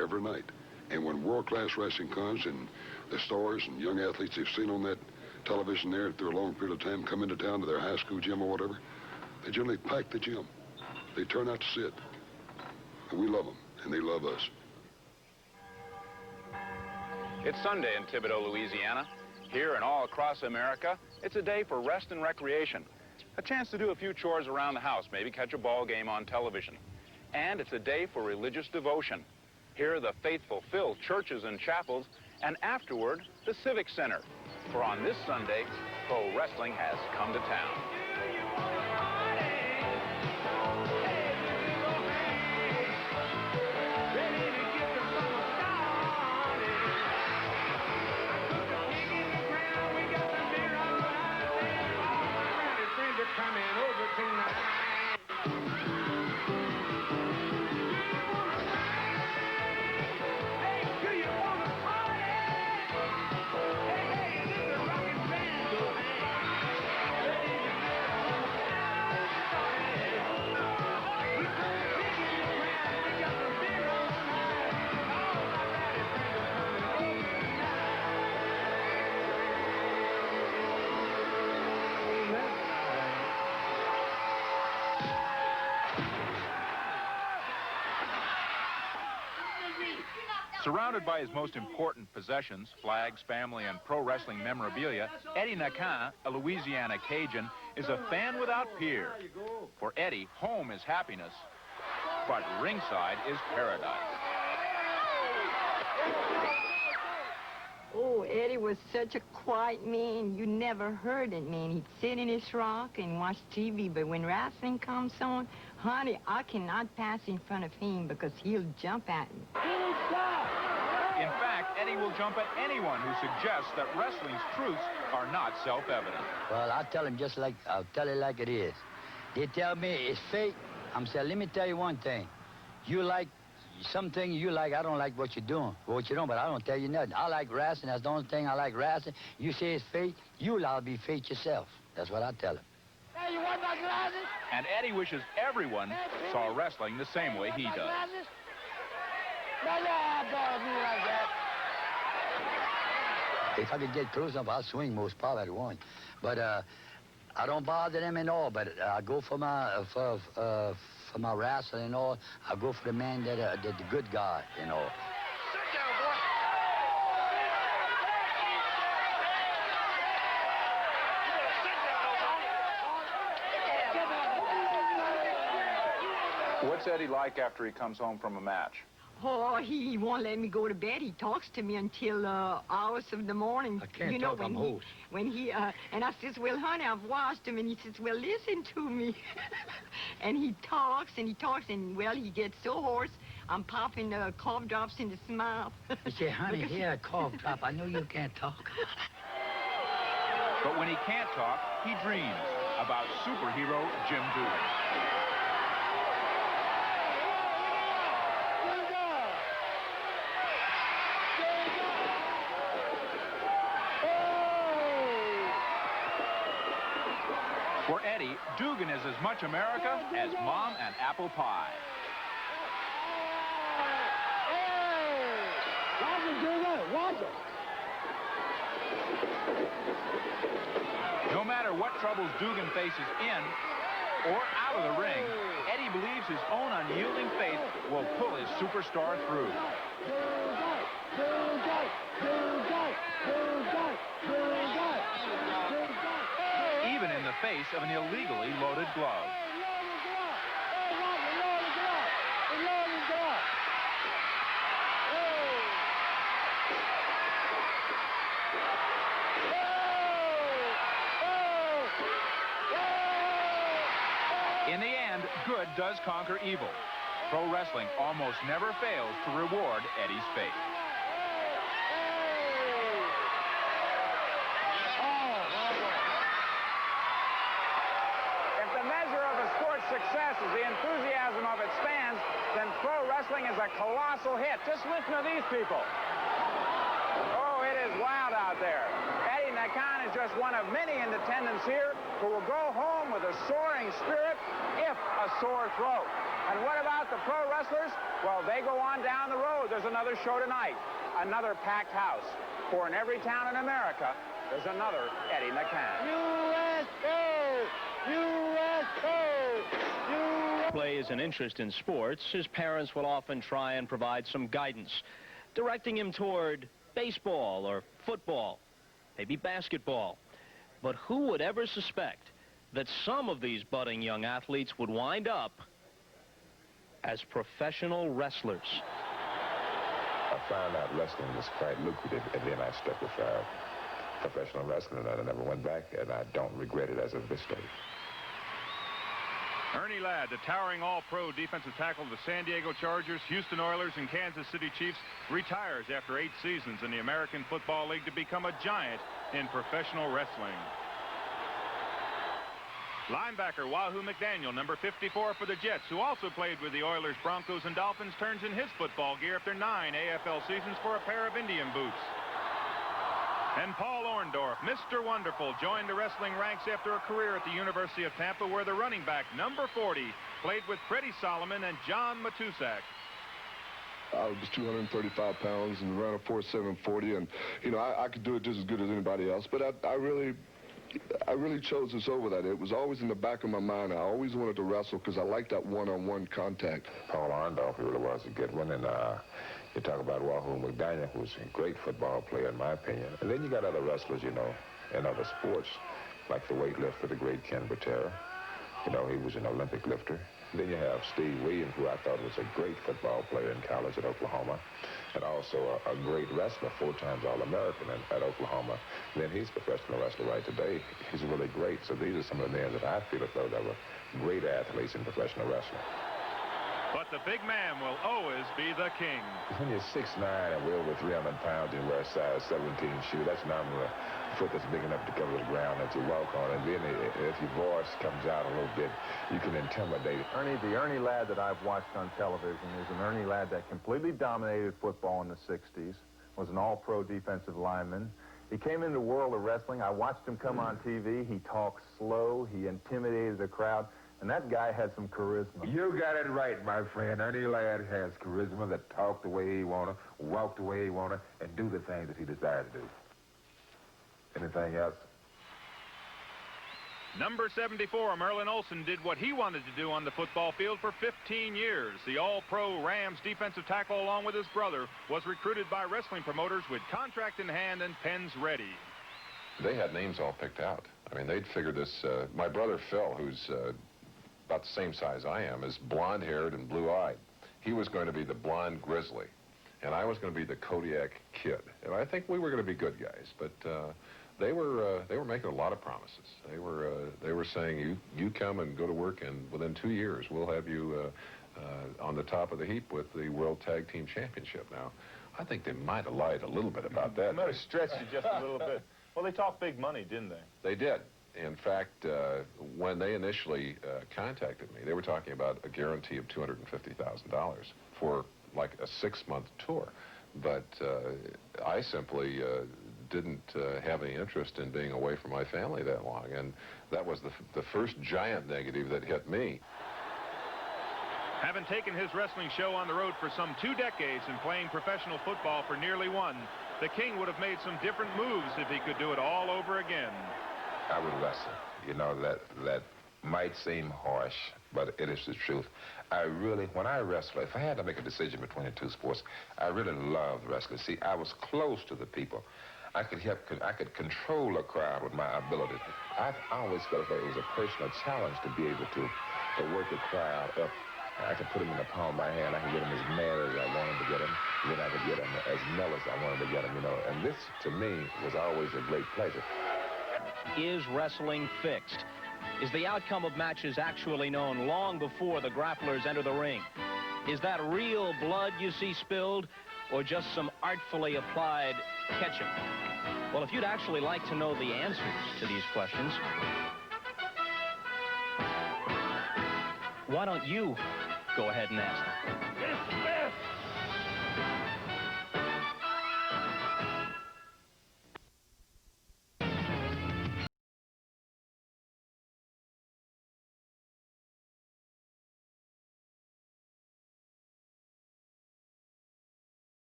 every night. And when world-class wrestling comes and the stars and young athletes they've seen on that television there through a long period of time come into town to their high school gym or whatever, they generally pack the gym. They turn out to see it. And we love them, and they love us. It's Sunday in Thibodaux, Louisiana. Here and all across America, it's a day for rest and recreation. A chance to do a few chores around the house, maybe catch a ball game on television. And it's a day for religious devotion. Here the faithful fill churches and chapels, and afterward, the Civic Center. For on this Sunday, pro wrestling has come to town. Surrounded by his most important possessions, flags, family, and pro wrestling memorabilia, Eddie Naquin, a Louisiana Cajun, is a fan without peer. For Eddie, home is happiness, but ringside is paradise. Oh, Eddie was such a quiet man. You never heard it, man. He'd sit in his rock and watch TV, but when wrestling comes on, honey, I cannot pass in front of him because he'll jump at me. In fact, Eddie will jump at anyone who suggests that wrestling's truths are not self-evident. Well, I'll tell it like it is. They tell me it's fake. I'm saying, let me tell you one thing. You like something you like, I don't like what you're doing. What you're doing, but I don't tell you nothing. I like wrestling. That's the only thing I like wrestling. You say it's fake, you'll all be fake yourself. That's what I tell him. Hey, you want my glasses? And Eddie wishes everyone saw wrestling the same way he does. If I could get close enough, I'll swing most part at one. But I don't bother them at all. But I go for my for my wrestling and all. I go for the man that the good guy, you know. Sit down, boy. What's Eddie like after he comes home from a match? Oh, he won't let me go to bed. He talks to me until hours of the morning. I can't talk, I'm host. And I says, well, honey, I've watched him. And he says, well, listen to me. And he talks, and, well, he gets so hoarse, I'm popping cough drops in his mouth. You say, honey, here, a cough drop. I know you can't talk. But when he can't talk, he dreams about superhero Jim Dugan. For Eddie, Dugan is as much America as Mom and apple pie. No matter what troubles Dugan faces in or out of the ring, Eddie believes his own unyielding faith will pull his superstar through. Even in the face of an illegally loaded glove. In the end, good does conquer evil. Pro wrestling almost never fails to reward Eddie's fate. Success is the enthusiasm of its fans, then pro wrestling is a colossal hit. Just listen to these people. Oh, it is wild out there. Eddie Nakkan is just one of many in attendance here who will go home with a soaring spirit, if a sore throat. And what about the pro wrestlers? Well, they go on down the road. There's another show tonight, another packed house. For in every town in America, there's another Eddie Nakkan. USA! USA! Plays an interest in sports, his parents will often try and provide some guidance, directing him toward baseball or football, maybe basketball. But who would ever suspect that some of these budding young athletes would wind up as professional wrestlers? I found out wrestling was quite lucrative, and then I stuck with professional wrestling, and I never went back, and I don't regret it as of this day. Ernie Ladd, the towering all-pro defensive tackle of the San Diego Chargers, Houston Oilers, and Kansas City Chiefs, retires after 8 seasons in the American Football League to become a giant in professional wrestling. Linebacker Wahoo McDaniel, number 54 for the Jets, who also played with the Oilers, Broncos, and Dolphins, turns in his football gear after 9 AFL seasons for a pair of Indian boots. And Paul Orndorff, Mr. Wonderful, joined the wrestling ranks after a career at the University of Tampa, where the running back, number 40, played with Freddie Solomon and John Matusak. I was 235 pounds and ran a 4.740, and, you know, I could do it just as good as anybody else, but I really chose this over that. It was always in the back of my mind. I always wanted to wrestle because I liked that one-on-one contact. Paul Orndorff really was a good one, and you talk about Wahoo McDaniel, who's a great football player, in my opinion. And then you got other wrestlers, you know, in other sports, like the weightlifter, the great Ken Butera. You know, he was an Olympic lifter. Then you have Steve Williams, who I thought was a great football player in college at Oklahoma. and also a great wrestler, 4 times All-American at Oklahoma. And then he's a professional wrestler right today. He's really great. So these are some of the names that I feel as though that were great athletes in professional wrestling. But the big man will always be the king. When you're 6'9" and weigh over 300 pounds and wear a size 17 shoe, that's normally a foot that's big enough to cover the ground that you walk on. And then if your voice comes out a little bit, you can intimidate. The Ernie Ladd that I've watched on television is an Ernie Ladd that completely dominated football in the 60s, was an all-pro defensive lineman. He came into the world of wrestling. I watched him come on TV. He talked slow. He intimidated the crowd. And that guy had some charisma. You got it right, my friend. Ernie Ladd has charisma that talk the way he want to, walk the way he want to, and do the things that he desired to do. Anything else? Number 74, Merlin Olsen, did what he wanted to do on the football field for 15 years. The all-pro Rams defensive tackle, along with his brother, was recruited by wrestling promoters with contract in hand and pens ready. They had names all picked out. I mean, they'd figured this. My brother Phil, who's about the same size I am, is blonde-haired and blue-eyed. He was going to be the blonde grizzly, and I was going to be the Kodiak kid. And I think we were going to be good guys, but they were making a lot of promises. They were saying, you come and go to work, and within 2 years we'll have you on the top of the heap with the World Tag Team Championship. Now, I think they might have lied a little bit about that. They might have stretched it just a little bit. Well, they talked big money, didn't they? They did. In fact, when they initially contacted me, they were talking about a guarantee of $250,000 for like a 6-month tour. But I simply didn't have any interest in being away from my family that long. And that was the first giant negative that hit me. Having taken his wrestling show on the road for some 2 decades and playing professional football for nearly 1, the King would have made some different moves if he could do it all over again. I would wrestle. You know, that might seem harsh, but it is the truth. When I wrestle, if I had to make a decision between the 2 sports, I really loved wrestling. See, I was close to the people. I could control a crowd with my ability. I always felt that it was a personal challenge to be able to work a crowd up. I could put him in the palm of my hand. I could get him as mad as I wanted to get him. Then I could get him as mellow as I wanted to get him, you know. And this, to me, was always a great pleasure. Is wrestling fixed? Is the outcome of matches actually known long before the grapplers enter the ring? Is that real blood you see spilled, or just some artfully applied ketchup? Well, if you'd actually like to know the answers to these questions, why don't you go ahead and ask them?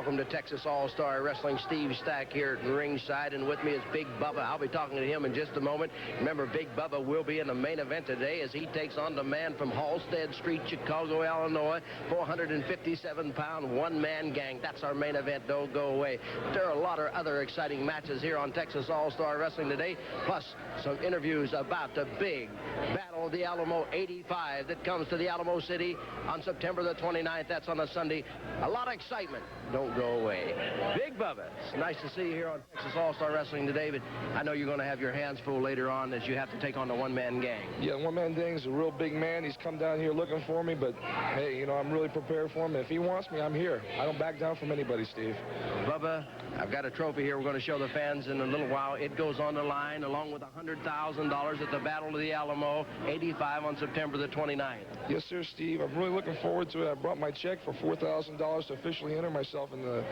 Welcome to Texas All-Star Wrestling. Steve Stack here at ringside, and with me is Big Bubba. I'll be talking to him in just a moment. Remember, Big Bubba will be in the main event today as he takes on the man from Halstead Street, Chicago, Illinois, 457-pound one-man gang. That's our main event. Don't go away. But there are a lot of other exciting matches here on Texas All-Star Wrestling today, plus some interviews about the big Battle of the Alamo 85 that comes to the Alamo City on September the 29th. That's on a Sunday. A lot of excitement. Don't go away. Big Bubba, it's nice to see you here on Texas All-Star Wrestling today, but I know you're going to have your hands full later on as you have to take on the one-man gang. Yeah, one-man gang's a real big man. He's come down here looking for me, but hey, you know, I'm really prepared for him. If he wants me, I'm here. I don't back down from anybody, Steve. Bubba, I've got a trophy here we're going to show the fans in a little while. It goes on the line along with $100,000 at the Battle of the Alamo 85 on September the 29th. Yes, sir, Steve. I'm really looking forward to it. I brought my check for $4,000 to officially enter myself in the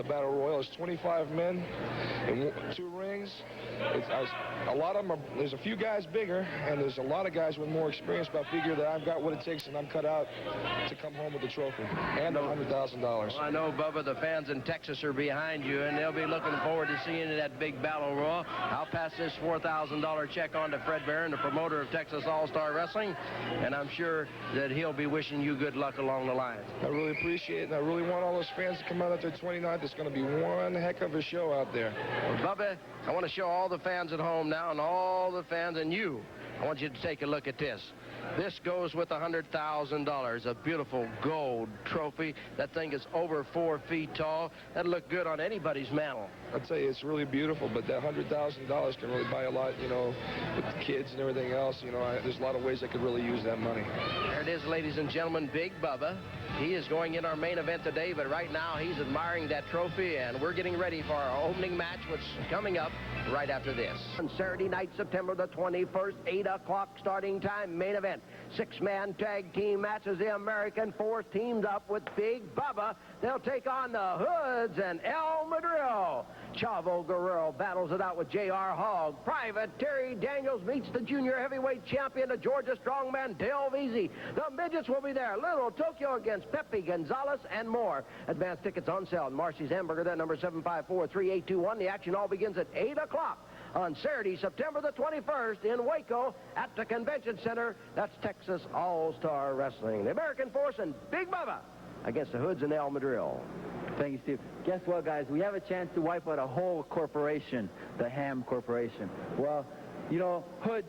Battle Royal. It's 25 men in 2 rings. A lot of them there's a few guys bigger, and there's a lot of guys with more experience, but I figure that I've got what it takes, and I'm cut out to come home with the trophy and $100,000. Well, I know, Bubba, the fans in Texas are behind you, and they'll be looking forward to seeing you at that big Battle Royal. I'll pass this $4,000 check on to Fred Barron, the promoter of Texas All-Star Wrestling, and I'm sure that he'll be wishing you good luck along the line. I really appreciate it, and I really want all those fans to come out out there 29th. It's going to be one heck of a show out there. Well, Bubba, I want to show all the fans at home now and all the fans and you. I want you to take a look at this. This goes with $100,000, a beautiful gold trophy. That thing is over 4 feet tall. That'll look good on anybody's mantle. I'd say it's really beautiful, but that $100,000 can really buy a lot, you know, with the kids and everything else. You know, there's a lot of ways I could really use that money. There it is, ladies and gentlemen, Big Bubba. He is going in our main event today, but right now he's admiring that trophy, and we're getting ready for our opening match, which is coming up right after this. On Saturday night, September the 21st, 8 o'clock starting time, main event. 6-man tag team match as the American Force teams up with Big Bubba. They'll take on the Hoods and El Madril. Chavo Guerrero battles it out with J.R. Hogg. Private Terry Daniels meets the junior heavyweight champion, the Georgia strongman Dale Veazey. The midgets will be there. Little Tokyo against Pepe Gonzalez and more. Advance tickets on sale at Marcy's Hamburger. That number 754-3821. The action all begins at 8 o'clock on Saturday, September the 21st in Waco at the Convention Center. That's Texas All-Star Wrestling. The American Force and Big Bubba against the Hoods and El Madril. Thank you, Steve. Guess what, guys? We have a chance to wipe out a whole corporation, the Ham Corporation. Well, you know, Hoods,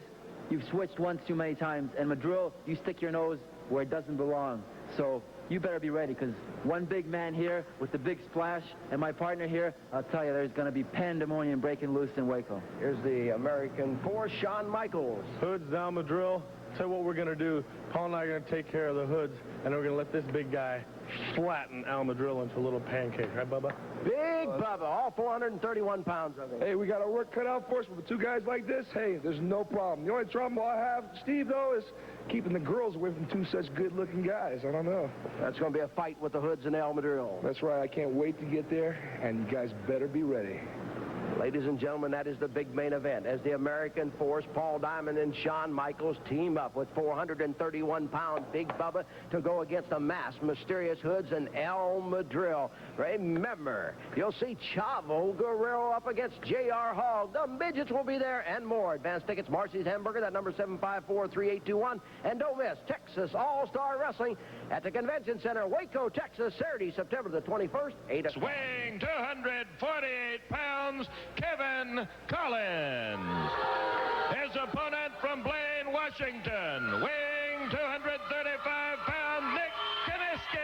you've switched once too many times, and Madril, you stick your nose where it doesn't belong. So you better be ready, because one big man here with the big splash and my partner here, I'll tell you, there's going to be pandemonium breaking loose in Waco. Here's the American Force, Shawn Michaels. Hoods, El Madril. Tell you what we're going to do. Paul and I are going to take care of the Hoods, and we're going to let this big guy flatten El Madril into a little pancake. Right, Bubba? Big Bubba, all 431 pounds of it. Hey, we got our work cut out for us with 2 guys like this. Hey, there's no problem. The only trouble I have, Steve, though, is keeping the girls away from 2 such good-looking guys. I don't know. That's going to be a fight with the Hoods and El Madril. That's right. I can't wait to get there, and you guys better be ready. Ladies and gentlemen, that is the big main event as the American Force, Paul Diamond and Shawn Michaels team up with 431-pound Big Bubba to go against the masked, mysterious Hoods and El Madril. Remember, you'll see Chavo Guerrero up against J.R. Hogg. The midgets will be there and more. Advance tickets, Marcy's Hamburger, that number 754-3821. And don't miss Texas All-Star Wrestling at the Convention Center, Waco, Texas, Saturday, September the 21st, 8 o'clock. Weighing 248 pounds, Kevin Collins. His opponent from Blaine, Washington, weighing 235 pounds, Nick Kiniski.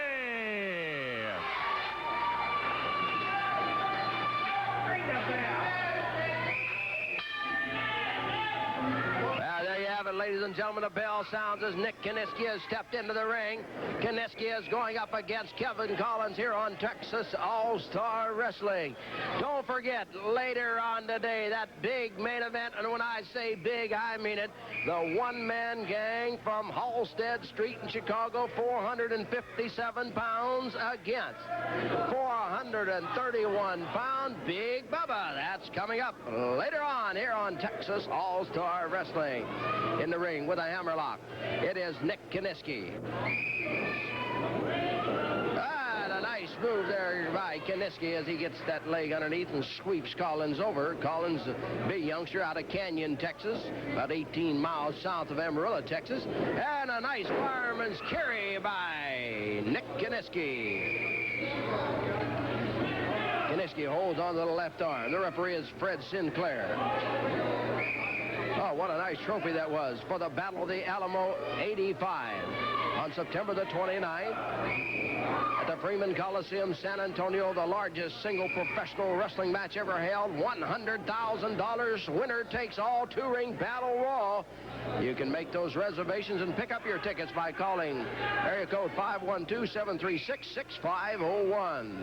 Well, there you have it, ladies and gentlemen. The bell sounds as Nick Kiniski has stepped into the ring. Kiniski is going up against Kevin Collins here on Texas All-Star Wrestling. Don't forget, later on today, that big main event, and when I say big, I mean it, the one-man gang from Halsted Street in Chicago, 457 pounds against 431-pound Big Bubba. That's coming up later on here on Texas All-Star Wrestling. In the ring with a hammerlock, it is Nick Kiniski. And a nice move there by Kiniski as he gets that leg underneath and sweeps Collins over. Collins, a big youngster out of Canyon, Texas, about 18 miles south of Amarillo, Texas. And a nice fireman's carry by Nick Kiniski. Kiniski holds on to the left arm. The referee is Fred Sinclair. Oh, what a nice trophy that was for the Battle of the Alamo 85 on September the 29th at the Freeman Coliseum, San Antonio, the largest single professional wrestling match ever held. $100,000. Winner takes all, 2-ring battle royal. You can make those reservations and pick up your tickets by calling area code 512-736-6501.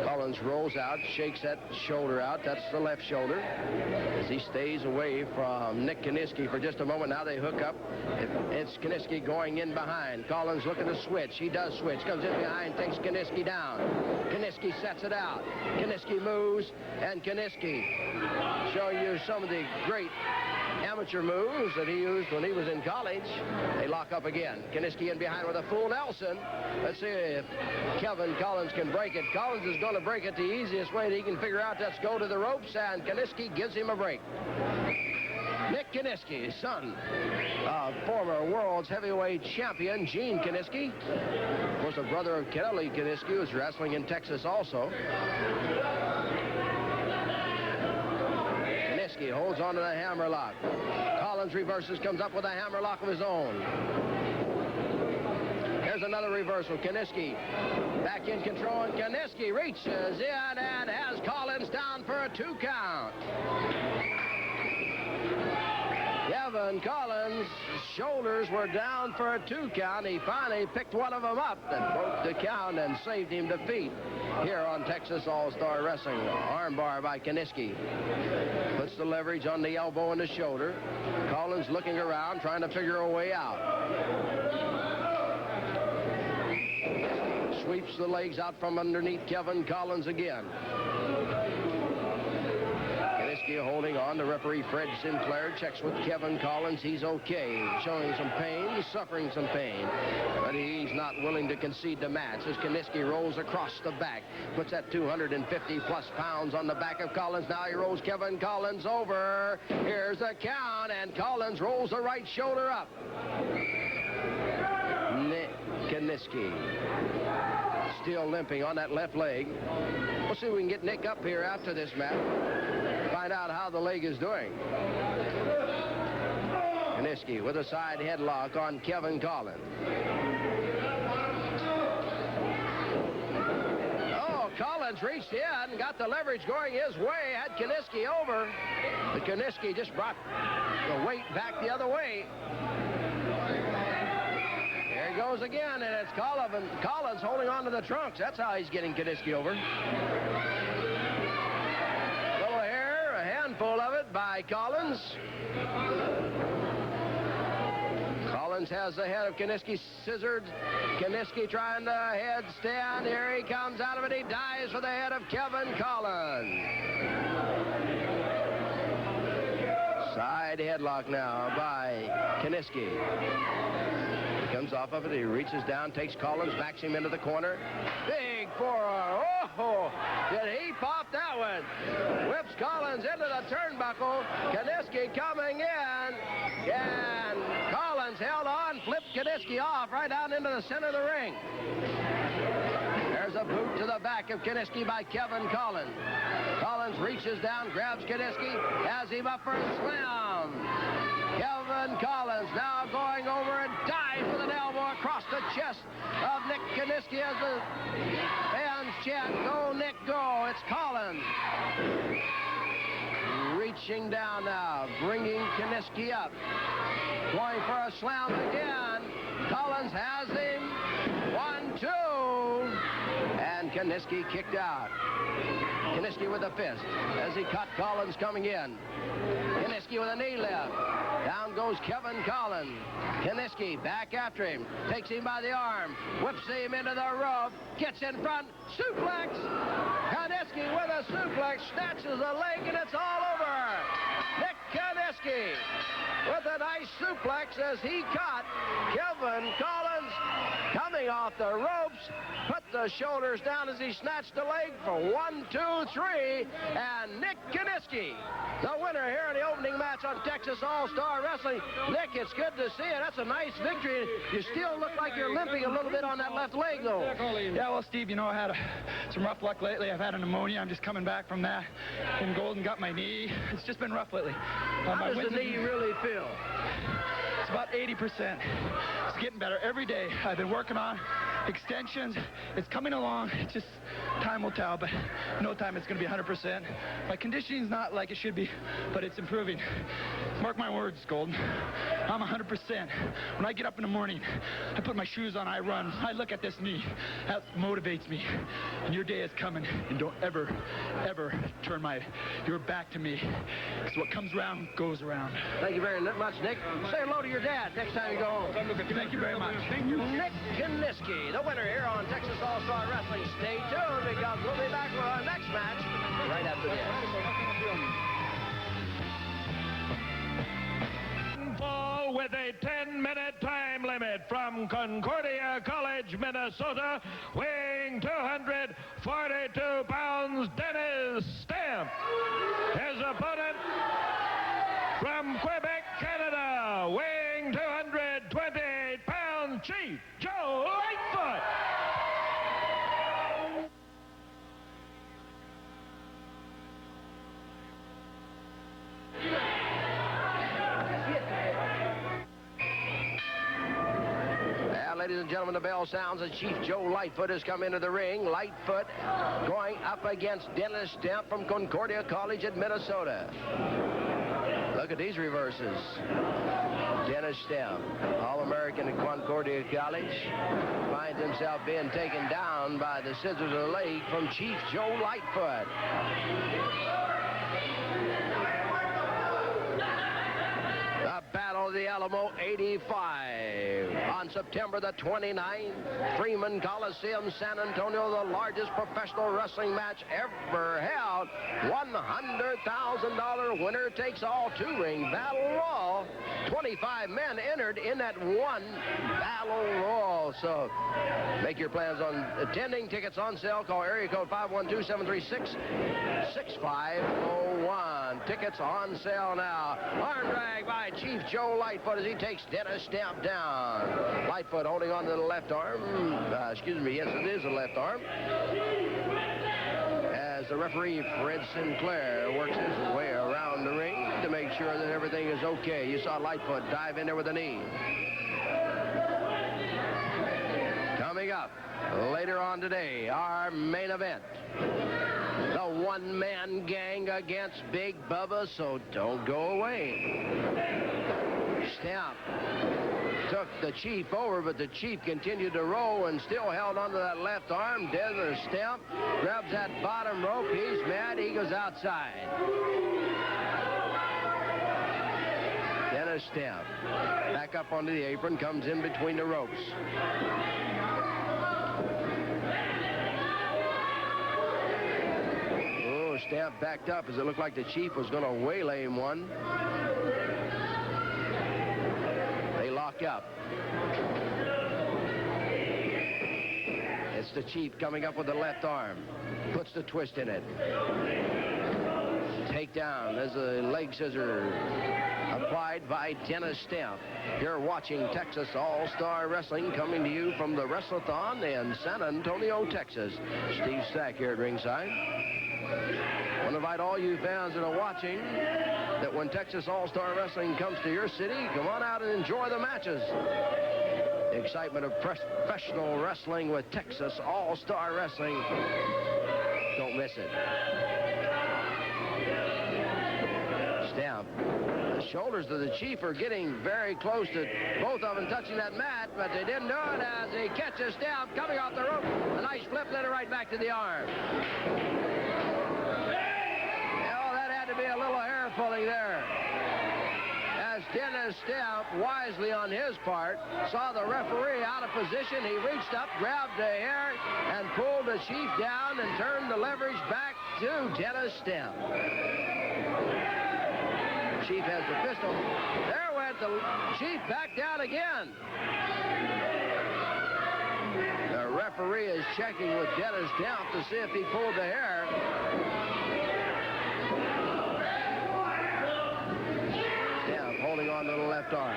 Collins rolls out, shakes that shoulder out. That's the left shoulder. As he stays away from Nick Kiniski for just a moment. Now they hook up. It's Kiniski going in behind. Collins looking to switch. He does switch. Comes in behind, takes Kiniski down. Kiniski sets it out. Kiniski moves, and Kiniski showing you some of the great amateur moves that he used when he was in college. They lock up again. Kiniski in behind with a full Nelson. Let's see if Kevin Collins can break it. Collins is going to break it the easiest way that he can figure out. Let's go to the ropes, and Kiniski gives him a break. Nick Kiniski, son of former world's heavyweight champion Gene Kiniski. Of course, the brother of Kelly Kiniski, who's wrestling in Texas also. Kiniski holds on to the hammerlock. Collins reverses, comes up with a hammerlock of his own. There's another reversal. Kiniski back in control, and Kiniski reaches in and has Collins down for a 2 count. Kevin Collins' shoulders were down for a 2 count. He finally picked one of them up and broke the count and saved him defeat here on Texas All-Star Wrestling. Armbar by Kiniski. Puts the leverage on the elbow and the shoulder. Collins looking around, trying to figure a way out. Sweeps the legs out from underneath Kevin Collins again. Kiniski holding on. The referee, Fred Sinclair, checks with Kevin Collins. He's okay. Showing some pain, suffering some pain. But he's not willing to concede the match as Kiniski rolls across the back. Puts that 250-plus pounds on the back of Collins. Now he rolls Kevin Collins over. Here's the count, and Collins rolls the right shoulder up. Nick Kiniski still limping on that left leg. We'll see if we can get Nick up here after this match. Find out how the leg is doing. Kiniski with a side headlock on Kevin Collins. Oh, Collins reached in and got the leverage going his way, had Kiniski over. But Kiniski just brought the weight back the other way. There he goes again, and it's Collins holding on to the trunks. That's how he's getting Kiniski over. Little hair, a handful of it by Collins. Collins has the head of Kiniski scissored. Kiniski trying to headstand. Here he comes out of it. He dives for the head of Kevin Collins. Side headlock now by Kiniski. He comes off of it. He reaches down, takes Collins, backs him into the corner. Big forearm. Oh, did he pop that one? Whips Collins into the turnbuckle. Kiniski coming in. And Collins held on, flipped Kiniski off right down into the center of the ring. There's a boot to the back of Kiniski by Kevin Collins. Collins reaches down, grabs Kiniski, has him up for a slam. Kevin Collins now going over and dives with an elbow across the chest of Nick Kiniski as the fans chant, "Go, Nick, go." It's Collins. Reaching down now, bringing Kiniski up. Going for a slam again. Collins has him. 1-2. And Kiniski kicked out. Kiniski with a fist as he caught Collins coming in. Kiniski with a knee lift. Down goes Kevin Collins. Kiniski back after him. Takes him by the arm. Whips him into the rope. Gets in front. Suplex. Kiniski with a suplex. Snatches a leg and it's all over. Nick Kiniski with a nice suplex as he caught Kevin Collins coming off the ropes. Put the shoulders down as he snatched the leg for 1, 2, 3. And Nick Kiniski, the winner here in the opening match on Texas All-Star Wrestling. Nick, it's good to see you. That's a nice victory. You still look like you're limping a little bit on that left leg, though. Yeah, well, Steve, you know, I had some rough luck lately. I've had a pneumonia. I'm just coming back from that. In Golden, got my knee. It's just been rough lately. How does the knee really feel? It's about 80%. It's getting better every day. I've been working on extensions. It's coming along. It's just time will tell, but no time it's going to be 100%. My conditioning's not like it should be, but it's improving. Mark my words, Golden. I'm 100%. When I get up in the morning, I put my shoes on, I run, I look at this knee. That motivates me. And your day is coming, and don't ever, ever turn your back to me. Because what comes around goes around. Thank you very much, Nick. Say hello to your dad next time you go home. Thank you very much. Nick Kiniski, the winner here on Texas All-Star Wrestling. Stay tuned because we'll be back with our next match right after this. With a 10-minute time limit from Concordia College, Minnesota, weighing 242 pounds, Dennis Stamp. His opponent from Quebec. gentlemen, the bell sounds as Chief Joe Lightfoot has come into the ring. Lightfoot going up against Dennis Stemp from Concordia College in Minnesota. Look at these reverses. Dennis Stemp, All-American at Concordia College, finds himself being taken down by the scissors of the leg from Chief Joe Lightfoot. The Battle of the Alamo 85 on September the 29th, Freeman Coliseum, San Antonio, the largest professional wrestling match ever held. $100,000 winner takes all two-ring battle royal. 25 men entered in that one battle royal. So make your plans on attending. Tickets on sale. Call area code 512-736-6501. Tickets on sale now. Arm drag by Chief Joe Lightfoot as he takes Dennis Stemp down. Lightfoot holding on to the left arm. Excuse me, yes, it is the left arm. As the referee, Fred Sinclair, works his way around the ring to make sure that everything is okay. You saw Lightfoot dive in there with a knee. Coming up later on today, our main event. The one-man gang against Big Bubba, so don't go away. Stemp took the Chief over, but the Chief continued to roll and still held onto that left arm. Dennis Stemp grabs that bottom rope. He's mad. He goes outside. Dennis Stemp back up onto the apron, comes in between the ropes. Stemp backed up as it looked like the Chief was going to waylay him one. They lock up. It's the Chief coming up with the left arm. Puts the twist in it. Takedown. There's a leg scissor applied by Dennis Stemp. You're watching Texas All-Star Wrestling coming to you from the Wrestlathon in San Antonio, Texas. Steve Stack here at ringside. I want to invite all you fans that are watching that when Texas All-Star Wrestling comes to your city, come on out and enjoy the matches. The excitement of professional wrestling with Texas All-Star Wrestling. Don't miss it. Stemp. The shoulders of the Chief are getting very close to both of them touching that mat, but they didn't do it as he catches Stemp coming off the rope. A nice flip, led it right back to the arm. To be a little hair pulling there. As Dennis Stemp, wisely on his part, saw the referee out of position. He reached up, grabbed the hair, and pulled the Chief down and turned the leverage back to Dennis Stemp. Chief has the pistol. There went the Chief back down again. The referee is checking with Dennis Stemp to see if he pulled the hair. Holding on to the left arm.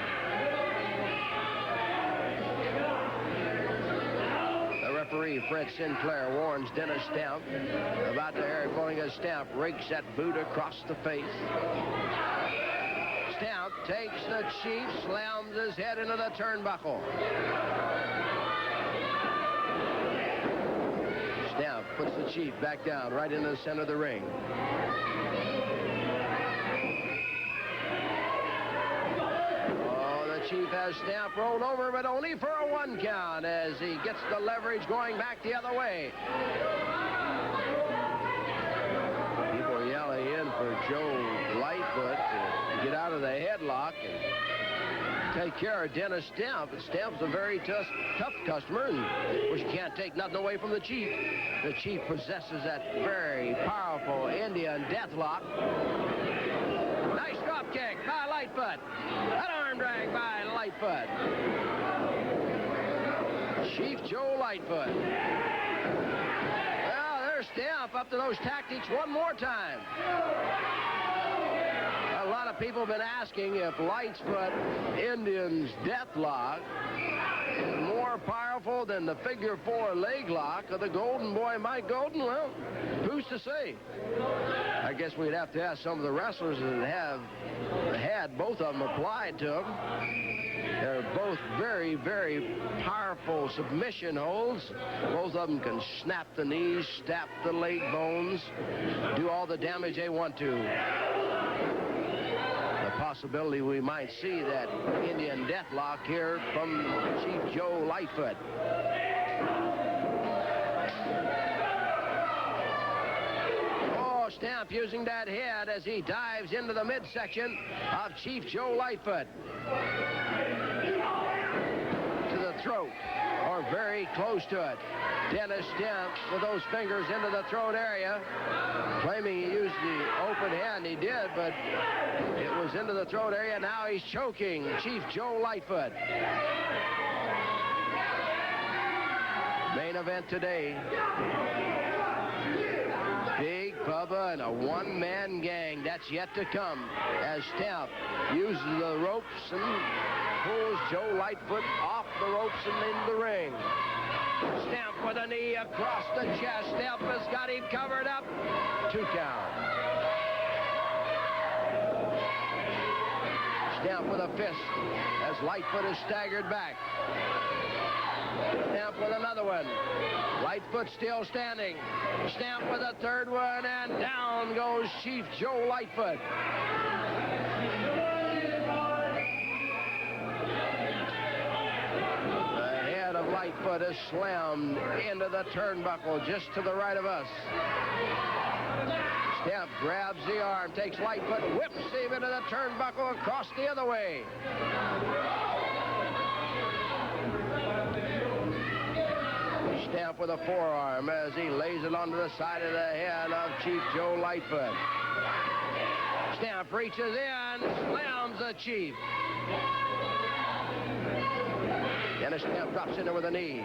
The referee, Fred Sinclair, warns Dennis Stemp about the hair pulling as Stemp rakes that boot across the face. Stemp takes the Chief, slams his head into the turnbuckle. Stemp puts the Chief back down right in the center of the ring. Chief has Stemp rolled over, but only for a one count as he gets the leverage going back the other way. People yelling in for Joe Lightfoot to get out of the headlock and take care of Dennis Stemp. But Stemp's a very tough customer, and of course you can't take nothing away from the Chief. The Chief possesses that very powerful Indian deathlock. Nice drop kick by Lightfoot. That arm drag by Lightfoot. Chief Joe Lightfoot. Well, there's Stemp up to those tactics one more time. A lot of people have been asking if Lightfoot Indians deathlock is more powerful than the figure 4 leg lock of the Golden Boy, Mike Golden. Well, who's to say? I guess we'd have to ask some of the wrestlers that have had both of them applied to them. They're both very, very powerful submission holds. Both of them can snap the knees, snap the leg bones, do all the damage they want to. The possibility we might see that Indian deathlock here from Chief Joe Lightfoot. Oh, Stamp using that head as he dives into the midsection of Chief Joe Lightfoot. To the throat, or very close to it. Dennis Stamp with those fingers into the throat area, claiming he used the open hand. He did, but it was into the throat area. Now he's choking Chief Joe Lightfoot. Main event today. Big Bubba and a one-man gang. That's yet to come as Stamp uses the ropes and pulls Joe Lightfoot off the ropes and into the ring. Stamp with a knee across the chest. Stamp has got him covered up. 2 count. Stamp with a fist as Lightfoot is staggered back. Stamp with another one. Lightfoot still standing. Stamp with a third one, and down goes Chief Joe Lightfoot. Of Lightfoot is slammed into the turnbuckle just to the right of us. Stamp grabs the arm, takes Lightfoot, whips him into the turnbuckle across the other way. Stamp with a forearm as he lays it onto the side of the head of Chief Joe Lightfoot. Stamp reaches in, slams the Chief. Dennis Stamp drops in there with a knee.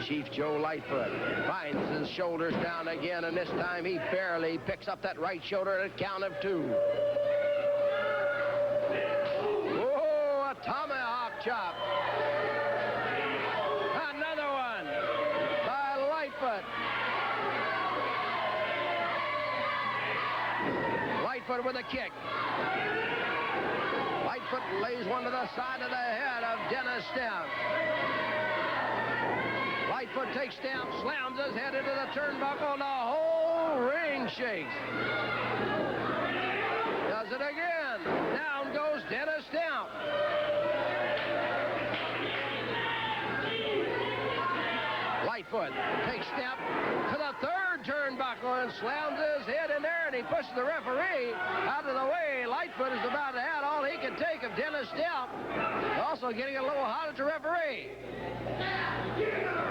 Chief Joe Lightfoot finds his shoulders down again, and this time he barely picks up that right shoulder at a count of 2. Oh, a tomahawk chop. Another one by Lightfoot. Lightfoot with a kick. Lightfoot lays one to the side of the head of Dennis Stamp. Lightfoot takes Stamp, slams his head into the turnbuckle, and the whole ring shakes. Does it again. Down goes Dennis Stamp. Lightfoot takes Stamp to the third turnbuckle and slams his head in there, and he pushes the referee out of the way. Lightfoot is about to add all he can take of Dennis Stamp. Also getting a little hot at the referee.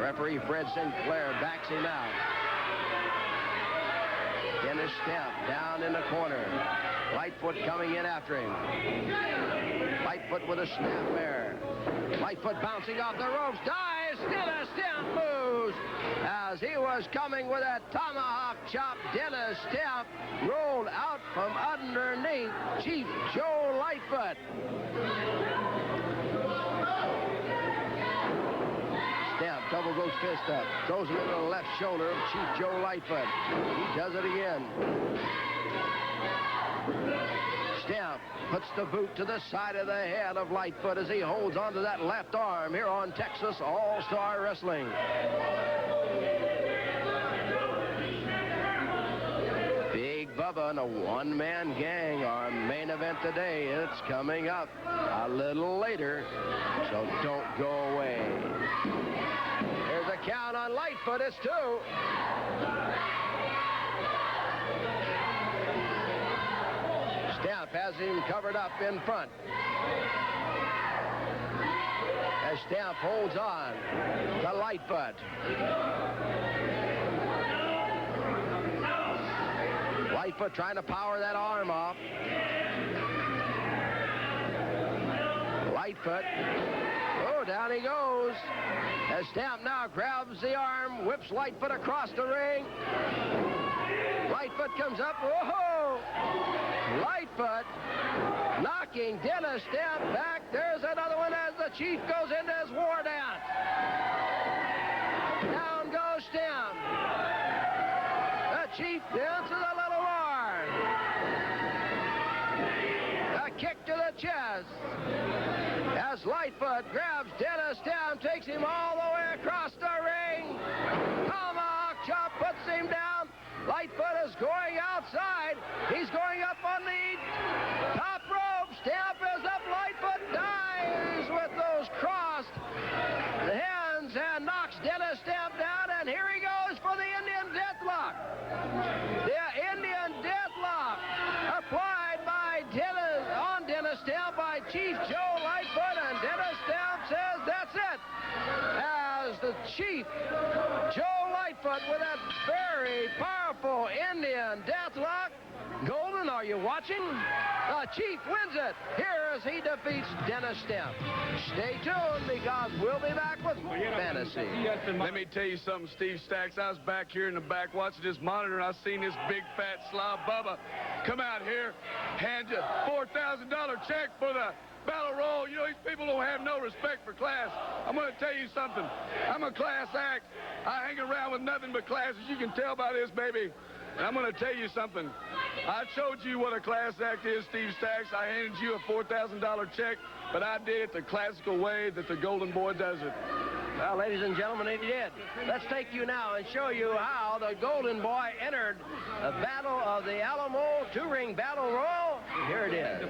Referee Fred Sinclair backs him out. Dennis Stamp down in the corner. Lightfoot coming in after him. Lightfoot with a snapmare. Lightfoot bouncing off the ropes. Dives. Dennis Stamp moves. As he was coming with a tomahawk chop, Dennis Stamp rolled out from underneath Chief Joe Lightfoot. Stamp double goes fist up. Throws him into the left shoulder of Chief Joe Lightfoot. He does it again. Stamp puts the boot to the side of the head of Lightfoot as he holds onto that left arm here on Texas All-Star Wrestling. Big Bubba and a one-man gang, our main event today. It's coming up a little later, so don't go away. There's a count on Lightfoot. It's 2. Stamp has him covered up in front. As Stamp holds on to Lightfoot. Lightfoot trying to power that arm off. Lightfoot. Oh, down he goes. As Stamp now grabs the arm, whips Lightfoot across the ring. Lightfoot comes up. Whoa! Lightfoot knocking Dennis Stamp back. There's another one as the Chief goes into his war dance. Down goes Stamp. The Chief dances a little more. A kick to the chest. As Lightfoot grabs Dennis Stamp, takes him all the way across the ring. Tomahawk chop puts him down. Lightfoot is going outside. He's going up on the top rope. Stamp is up. Lightfoot dives with those crossed hands and knocks Dennis Stamp down. And here he goes for the Indian Deathlock. The Indian Deathlock applied by Dennis Stamp by Chief Joe Lightfoot. And Dennis Stamp says that's it. As the Chief Joe Lightfoot with that very powerful Indian Deathlock. Golden, are you watching? The Chief wins it here as he defeats Dennis Stamp. Stay tuned because we'll be back with Fantasy. Let me tell you something, Steve Stacks. I was back here in the back watching this monitor, and I seen this big fat slob Bubba come out here, hand you a $4,000 check for the Battle Royal. You know, these people don't have no respect for class. I'm going to tell you something. I'm a class act. I hang around with nothing but class, as you can tell by this, baby. And I'm going to tell you something. I showed you what a class act is, Steve Stacks. I handed you a $4,000 check, but I did it the classical way that the Golden Boy does it. Well, ladies and gentlemen, he did. Let's take you now and show you how the Golden Boy entered the Battle of the Alamo two-ring Battle Royal. Here it is.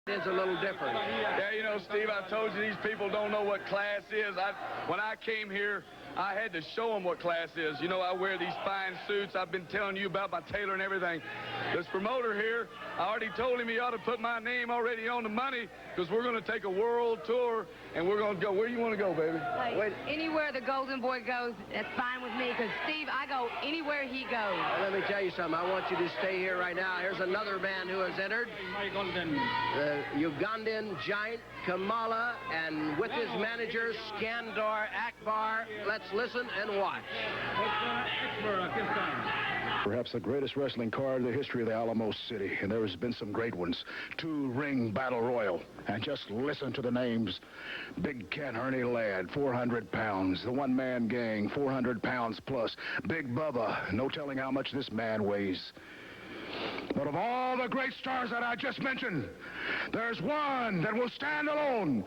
It's a little different. Yeah, you know, Steve, I told you these people don't know what class is. When I came here, I had to show them what class is. You know, I wear these fine suits. I've been telling you about my tailor and everything. This promoter here, I already told him he ought to put my name already on the money because we're going to take a world tour, and we're going to go. Where do you want to go, baby? Wait. Anywhere the Golden Boy goes, that's fine with me because, Steve, I go anywhere he goes. Well, let me tell you something. I want you to stay here right now. Here's another man who has entered. The Ugandan giant Kamala, and with his manager, Skandar Akbar. Let's Let's listen and watch. Perhaps the greatest wrestling card in the history of the Alamo City, and there has been some great ones. 2-ring battle royal, and just listen to the names. Big Ken Ernie Ladd, 400 pounds. The one-man gang, 400 pounds plus. Big Bubba, no telling how much this man weighs. But of all the great stars that I just mentioned, there's one that will stand alone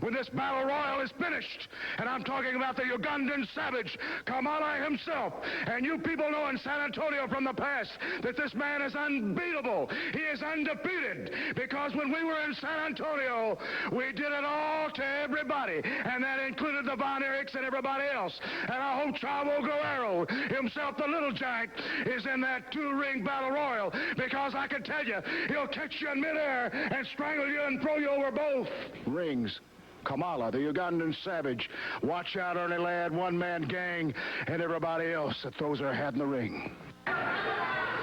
when this battle royal is finished. And I'm talking about the Ugandan savage, Kamala himself. And you people know in San Antonio from the past that this man is unbeatable. He is undefeated. Because when we were in San Antonio, we did it all to everybody. And that included the Von Erichs and everybody else. And I hope Chavo Guerrero, himself the little giant, is in that 2-ring battle royal. Because I can tell you, he'll catch you in midair and strangle you and throw you over both rings. Kamala, the Ugandan savage. Watch out, Ernie Ladd, one-man gang, and everybody else that throws their hat in the ring.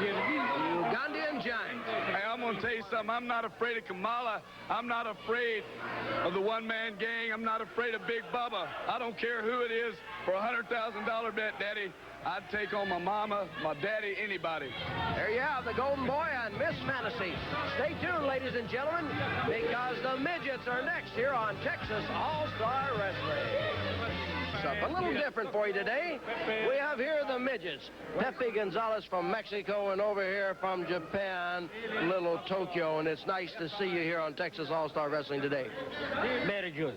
Ugandan giant. Hey, I'm going to tell you something. I'm not afraid of Kamala. I'm not afraid of the one-man gang. I'm not afraid of Big Bubba. I don't care who it is. For a $100,000 bet, Daddy, I'd take on my mama, my daddy, anybody. There you have the Golden Boy and Miss Fantasy. Stay tuned, ladies and gentlemen, because the midgets are next here on Texas All-Star Wrestling. Something a little different for you today. We have here the midgets. Pepe Gonzalez from Mexico and over here from Japan, Little Tokyo. And it's nice to see you here on Texas All-Star Wrestling today. Very good.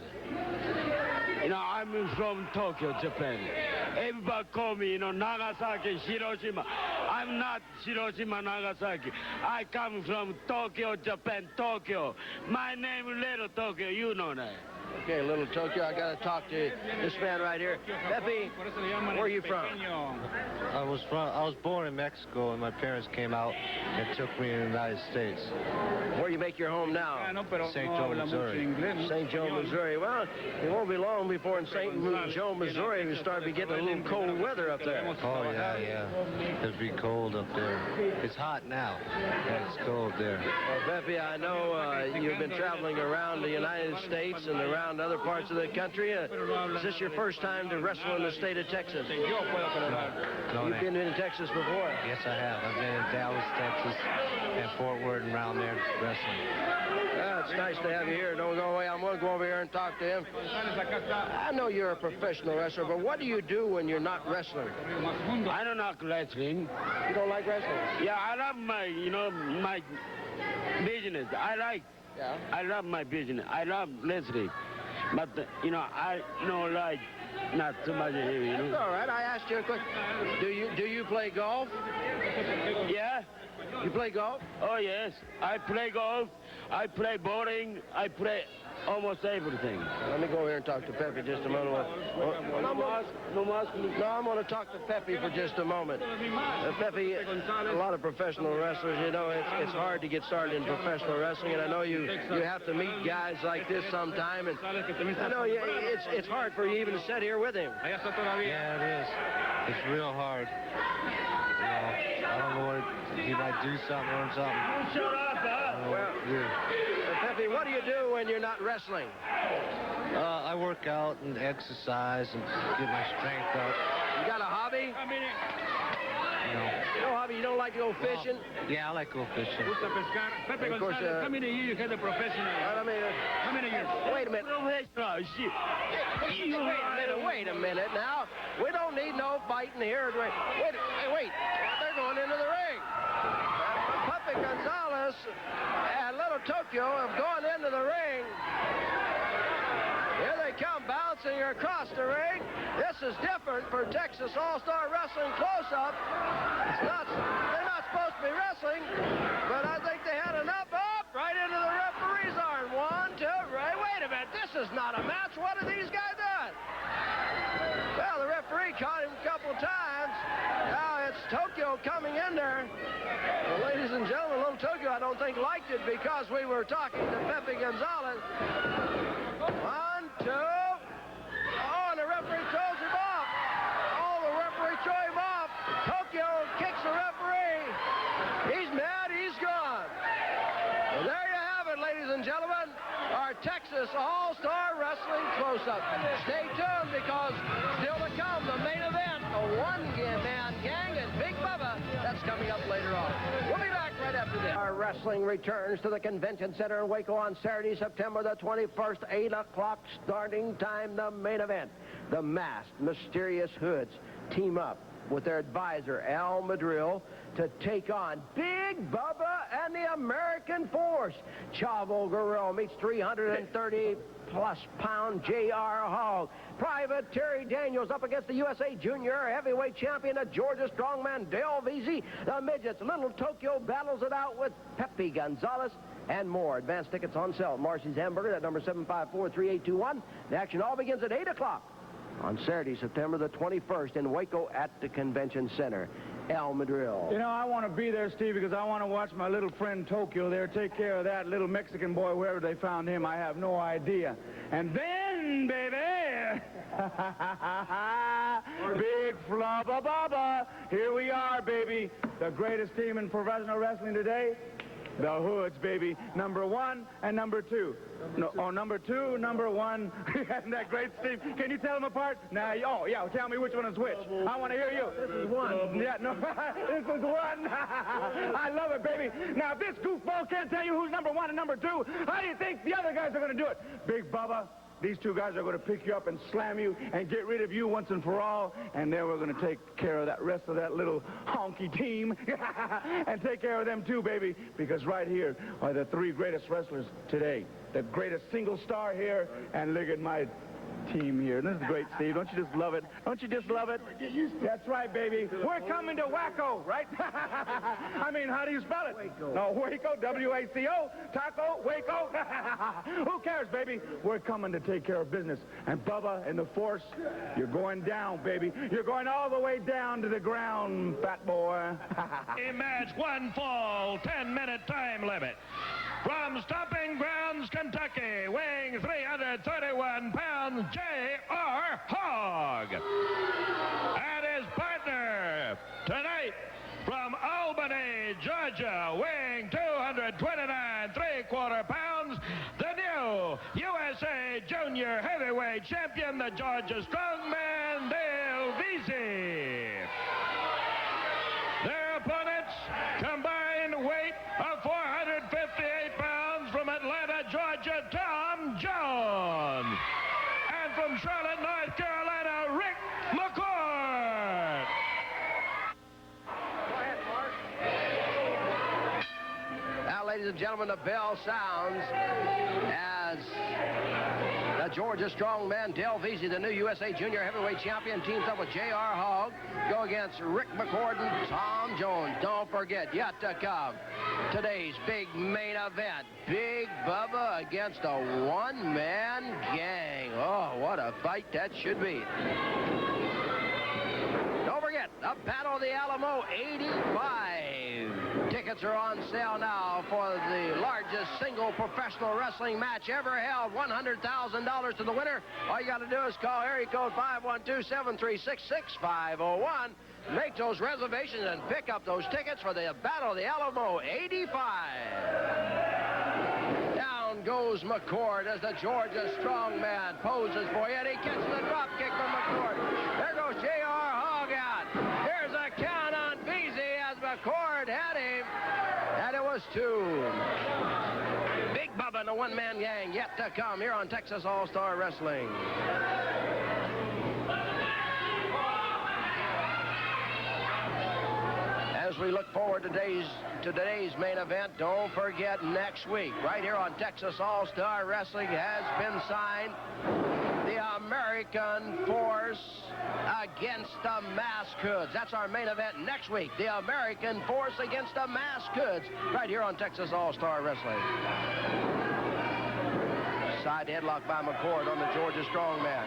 You know, I'm from Tokyo, Japan. Everybody call me, Nagasaki, Hiroshima. I'm not Hiroshima, Nagasaki. I come from Tokyo, Japan, Tokyo. My name is Little Tokyo, you know that. Okay, Little Tokyo, I got to talk to this man right here. Pepe, where are you from? I was born in Mexico, and my parents came out and took me to the United States. Where do you make your home now? St. Joe, Missouri. St. Joe, Missouri. Well, it won't be long before in St. Joe, Missouri, we start to get a little cold weather up there. Oh, yeah. It'll be cold up there. It's hot now, and it's cold there. Well, Pepe, I know you've been traveling around the United States and around other parts of the country. Is this your first time to wrestle in the state of Texas? No, You've been in Texas before? Yes, I have. I've been in Dallas, Texas, and Fort Worth and around there wrestling. It's nice to have you here. Don't go away. I'm going to go over here and talk to him. I know you're a professional wrestler, but what do you do when you're not wrestling? I don't like wrestling. You don't like wrestling? Yeah, I love my business. I love my business. I love wrestling. But, I like not too much here, That's all right. I asked you a question. Do you play golf? Yeah. You play golf? Oh, yes. I play golf. I play bowling. I play almost everything. Let me go over here and talk to Pepe just a moment. No, I'm going to talk to Pepe for just a moment. Pepe, a lot of professional wrestlers, it's hard to get started in professional wrestling, and I know you have to meet guys like this sometime, and I know it's hard for you even to sit here with him. Yeah, it is. It's real hard. I don't know what he might do something or something. Shut up, Well, Pepe, what do you do when you're not wrestling? I work out and exercise and get my strength up. You got a hobby? No hobby? You don't like to go fishing? Yeah, I like to go fishing. Pepe Gonzalez, how many years you had a professional? How many years? Wait a minute. Wait a minute now. We don't need no fighting here. Wait. They're going into the ring. Pepe Gonzalez and Little Tokyo have gone into the ring. Here they come bouncing across the ring. This is different for Texas All-Star Wrestling close-up. They're not supposed to be wrestling, but I think they had enough up right into the referee's arm. 1, 2, right. Wait a minute. This is not a match. What are these guys doing? Well, the referee caught him a couple times. Now it's Tokyo coming in there. Well, ladies and gentlemen, Little Tokyo, I don't think liked it because we were talking to Pepe Gonzalez. 1, 2. Oh, and the referee throws him off. Oh, the referee threw him off. Tokyo kicks the referee. He's mad. He's gone. Well, there you have it, ladies and gentlemen. Our Texas All-Star Wrestling Close-Up. Stay tuned because still to come, the main event, a one-man gang and Big Bubba. That's coming up later on. We'll be back right after this. Our wrestling returns to the Convention Center in Waco on Saturday, September the 21st, 8 o'clock starting time, the main event. The Masked Mysterious Hoods team up with their advisor, Al Madrill, to take on Big Bubba and the American Force. Chavo Guerrero meets 330-plus pound J.R. Hogg. Private Terry Daniels up against the USA Junior Heavyweight Champion, the Georgia Strongman Dale Veazey. The Midgets, Little Tokyo battles it out with Pepe Gonzalez and more. Advance tickets on sale at Marcy's Hamburger. That number 754-3821. The action all begins at 8 o'clock on Saturday, September the 21st in Waco at the Convention Center. Al Madrill. You know, I want to be there, Steve, because I want to watch my little friend Tokyo there take care of that little Mexican boy, wherever they found him. I have no idea. And then, baby, Big Flubba Bubba, here we are, baby. The greatest team in professional wrestling today. The Hoods, baby. Number 1 and number 2. Number 2, number 1. Isn't that great, Steve? Can you tell them apart? Now, oh, yeah, tell me which one is which. I want to hear you. This is 1. Yeah, no, this is 1. I love it, baby. Now, if this goofball can't tell you who's number 1 and number 2, how do you think the other guys are going to do it? Big Bubba, these two guys are going to pick you up and slam you and get rid of you once and for all, and then we're going to take care of that rest of that little honky team and take care of them too, baby, because right here are the 3 greatest wrestlers today. The greatest single star here, and look at my team here. This is great, Steve. Don't you just love it? Don't you just love it? That's right, baby. We're coming to Waco, right? I mean, how do you spell it? Waco. No, Waco, W-A-C-O, Taco, Waco. Who cares, baby? We're coming to take care of business. And Bubba and the Force, you're going down, baby. You're going all the way down to the ground, fat boy. A match, 1 fall, 10-minute time limit. From Stomping Grounds, Kentucky, weighing 331 pounds, J.R. Hogg. And his partner tonight from Albany, Georgia, weighing 229 3/4 pounds, the new USA Junior Heavyweight Champion, the Georgia Strongman, Dale Veazey. Their opponents, combined weight of 458 pounds from Atlanta, Georgia, Tom Jones. And from Charlotte, North Carolina, Rick McCord. Go ahead, Mark. Now, ladies and gentlemen, the bell sounds as the Georgia Strongman, Dale Veazey, the new USA Junior Heavyweight Champion, teams up with J.R. Hogg, go against Rick McCord and Tom Jones. Don't forget, yet to come, today's big main event, Big Bubba against a one-man gang. Oh, what a fight that should be. Don't forget, the Battle of the Alamo 85. Tickets are on sale now for the largest single professional wrestling match ever held. $100,000 to the winner. All you got to do is call area code 512-736-6501. Make those reservations and pick up those tickets for the Battle of the Alamo 85. Down goes McCord as the Georgia Strongman poses for you, and he catches a drop kick from McCord. There goes J.R. Hogg out. Here's a count on Veazey as McCord had him, and it was 2. Big Bubba and the one-man gang yet to come here on Texas All-Star Wrestling. As we look forward to today's main event, don't forget next week, right here on Texas All-Star Wrestling, has been signed the American Force against the Masked Hoods. That's our main event next week, the American Force against the Masked Hoods, right here on Texas All-Star Wrestling. Side headlock by McCord on the Georgia Strongman.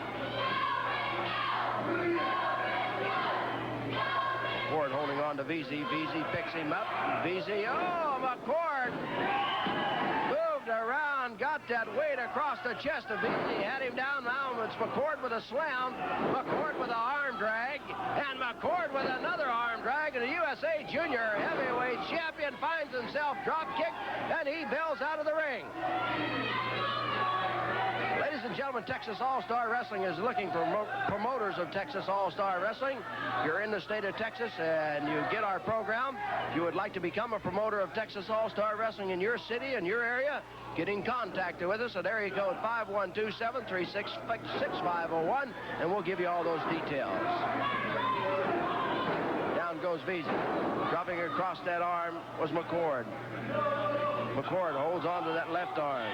McCord holding on to Veazey. Veazey picks him up. Veazey, oh, McCord moved around, got that weight across the chest of Veazey, had him down. Now it's McCord with a slam, McCord with an arm drag, and McCord with another arm drag, and the USA Junior Heavyweight Champion finds himself drop kicked, and he bails out of the ring. Ladies and gentlemen, gentlemen, Texas All-Star Wrestling is looking for promoters of Texas All-Star Wrestling. If you're in the state of Texas and you get our program, if you would like to become a promoter of Texas All-Star Wrestling in your city and your area, get in contact with us at area code 512-736-6501, and we'll give you all those details. Down goes Veazey. Dropping across that arm was McCord. McCord holds on to that left arm.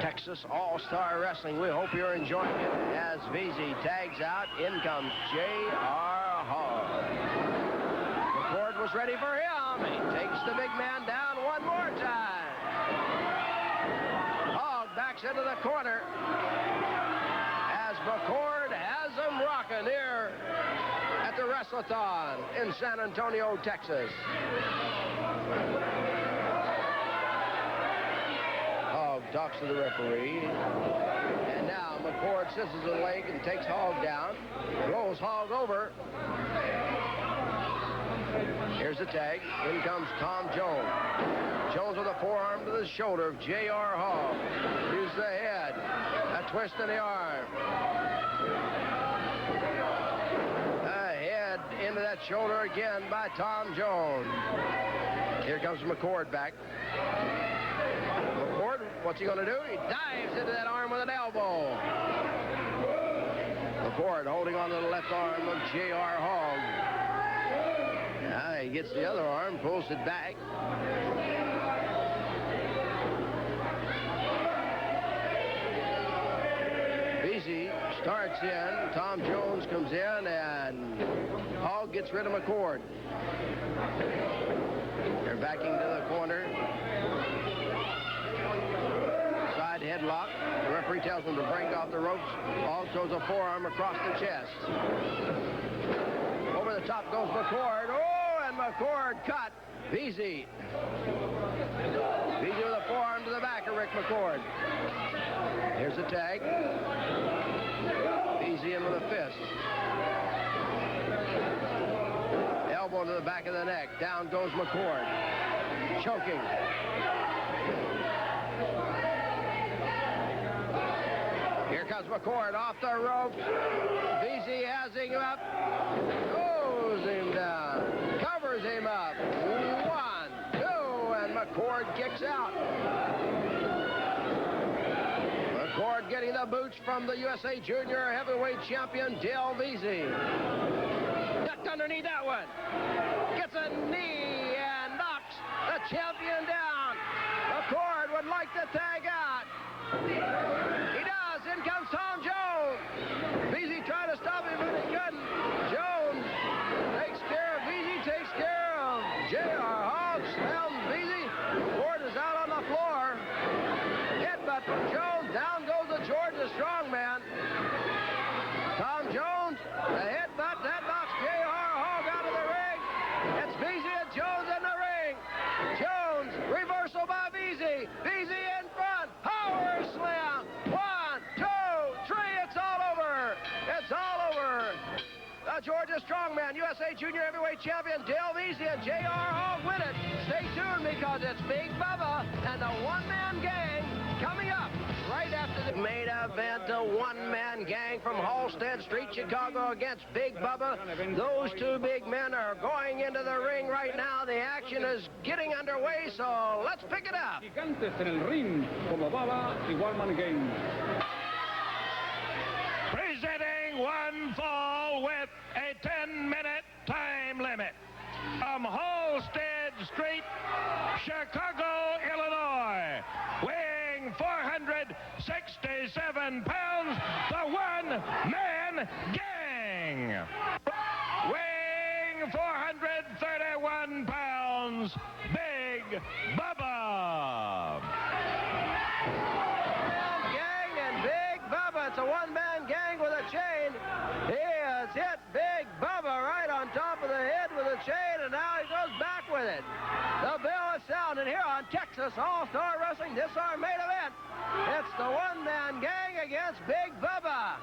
Texas All-Star Wrestling. We hope you're enjoying it as Veazey tags out. In comes J.R. Hogg. McCord was ready for him. He takes the big man down one more time. Hogg backs into the corner as McCord has him rocking here at the Wrestlathon in San Antonio, Texas. Hogg talks to the referee. And now McCord scissors a leg and takes Hogg down. Rolls Hogg over. Here's the tag. In comes Tom Jones. Jones with a forearm to the shoulder of J.R. Hogg. Here's the head. A twist in the arm. Head into that shoulder again by Tom Jones. Here comes McCord back. McCord, what's he going to do? He dives into that arm with an elbow. McCord holding on to the left arm of J.R. Hogg. Now he gets the other arm, pulls it back. Veazey starts in. Tom Jones comes in, and Hogg gets rid of McCord. They're backing to the corner. Side headlock. The referee tells them to break off the ropes. Hogg throws a forearm across the chest. Over the top goes McCord. Oh, and McCord cut. Veazey. Veazey with a forearm to the back of Rick McCord. Here's the tag. Veazey in with a fist. Elbow to the back of the neck. Down goes McCord. Choking. Here comes McCord off the ropes. Veazey has him up. Throws him down. Covers him up. 1, 2, and McCord kicks out. McCord getting the boots from the USA Junior Heavyweight Champion, Dale Veazey. Ducked underneath that one. Gets a knee and knocks the champion down. McCord would like to tag out. He does. In comes Tom Jones. Veazey tried to stop him, but he couldn't. Jones takes care of Veazey, takes care of J.R. Hogg. Slams Veazey. Ford is out on the floor. Headbutt from Jones. Down goes the Georgia strongman. Tom Jones, the headbutt, that knocks J.R. Hogg out of the ring. It's Veazey and Jones in the ring. Jones, reversal by Veazey. Veazey in front. Power slam. 1, 2, 3. It's all over. It's all over. The Georgia strongman, USA Junior Heavyweight Champion Dale Veazey and J.R. Hogg win it. Stay tuned because it's Big Bubba and the one-man gang coming up right after the main event. A one-man gang from Halsted Street, Chicago against Big Bubba. Those two big men are going into the ring right now. The action is getting underway, so let's pick it up. Gigantes en el ring, como Bubba y One Man Gang. Presenting one fall with a 10-minute time limit. From Halsted Street, Chicago, Illinois, weighing 467 pounds, the one-man gang. Weighing 431 pounds, Big Bubba. Gang and Big Bubba. It's a one-man gang with a chain. He has hit Big Bubba right on top of the head with a chain, and now he goes back with it. The bell is sounding here on Texas All-Star Wrestling. This is our main event. It's the one-man gang against Big Bubba.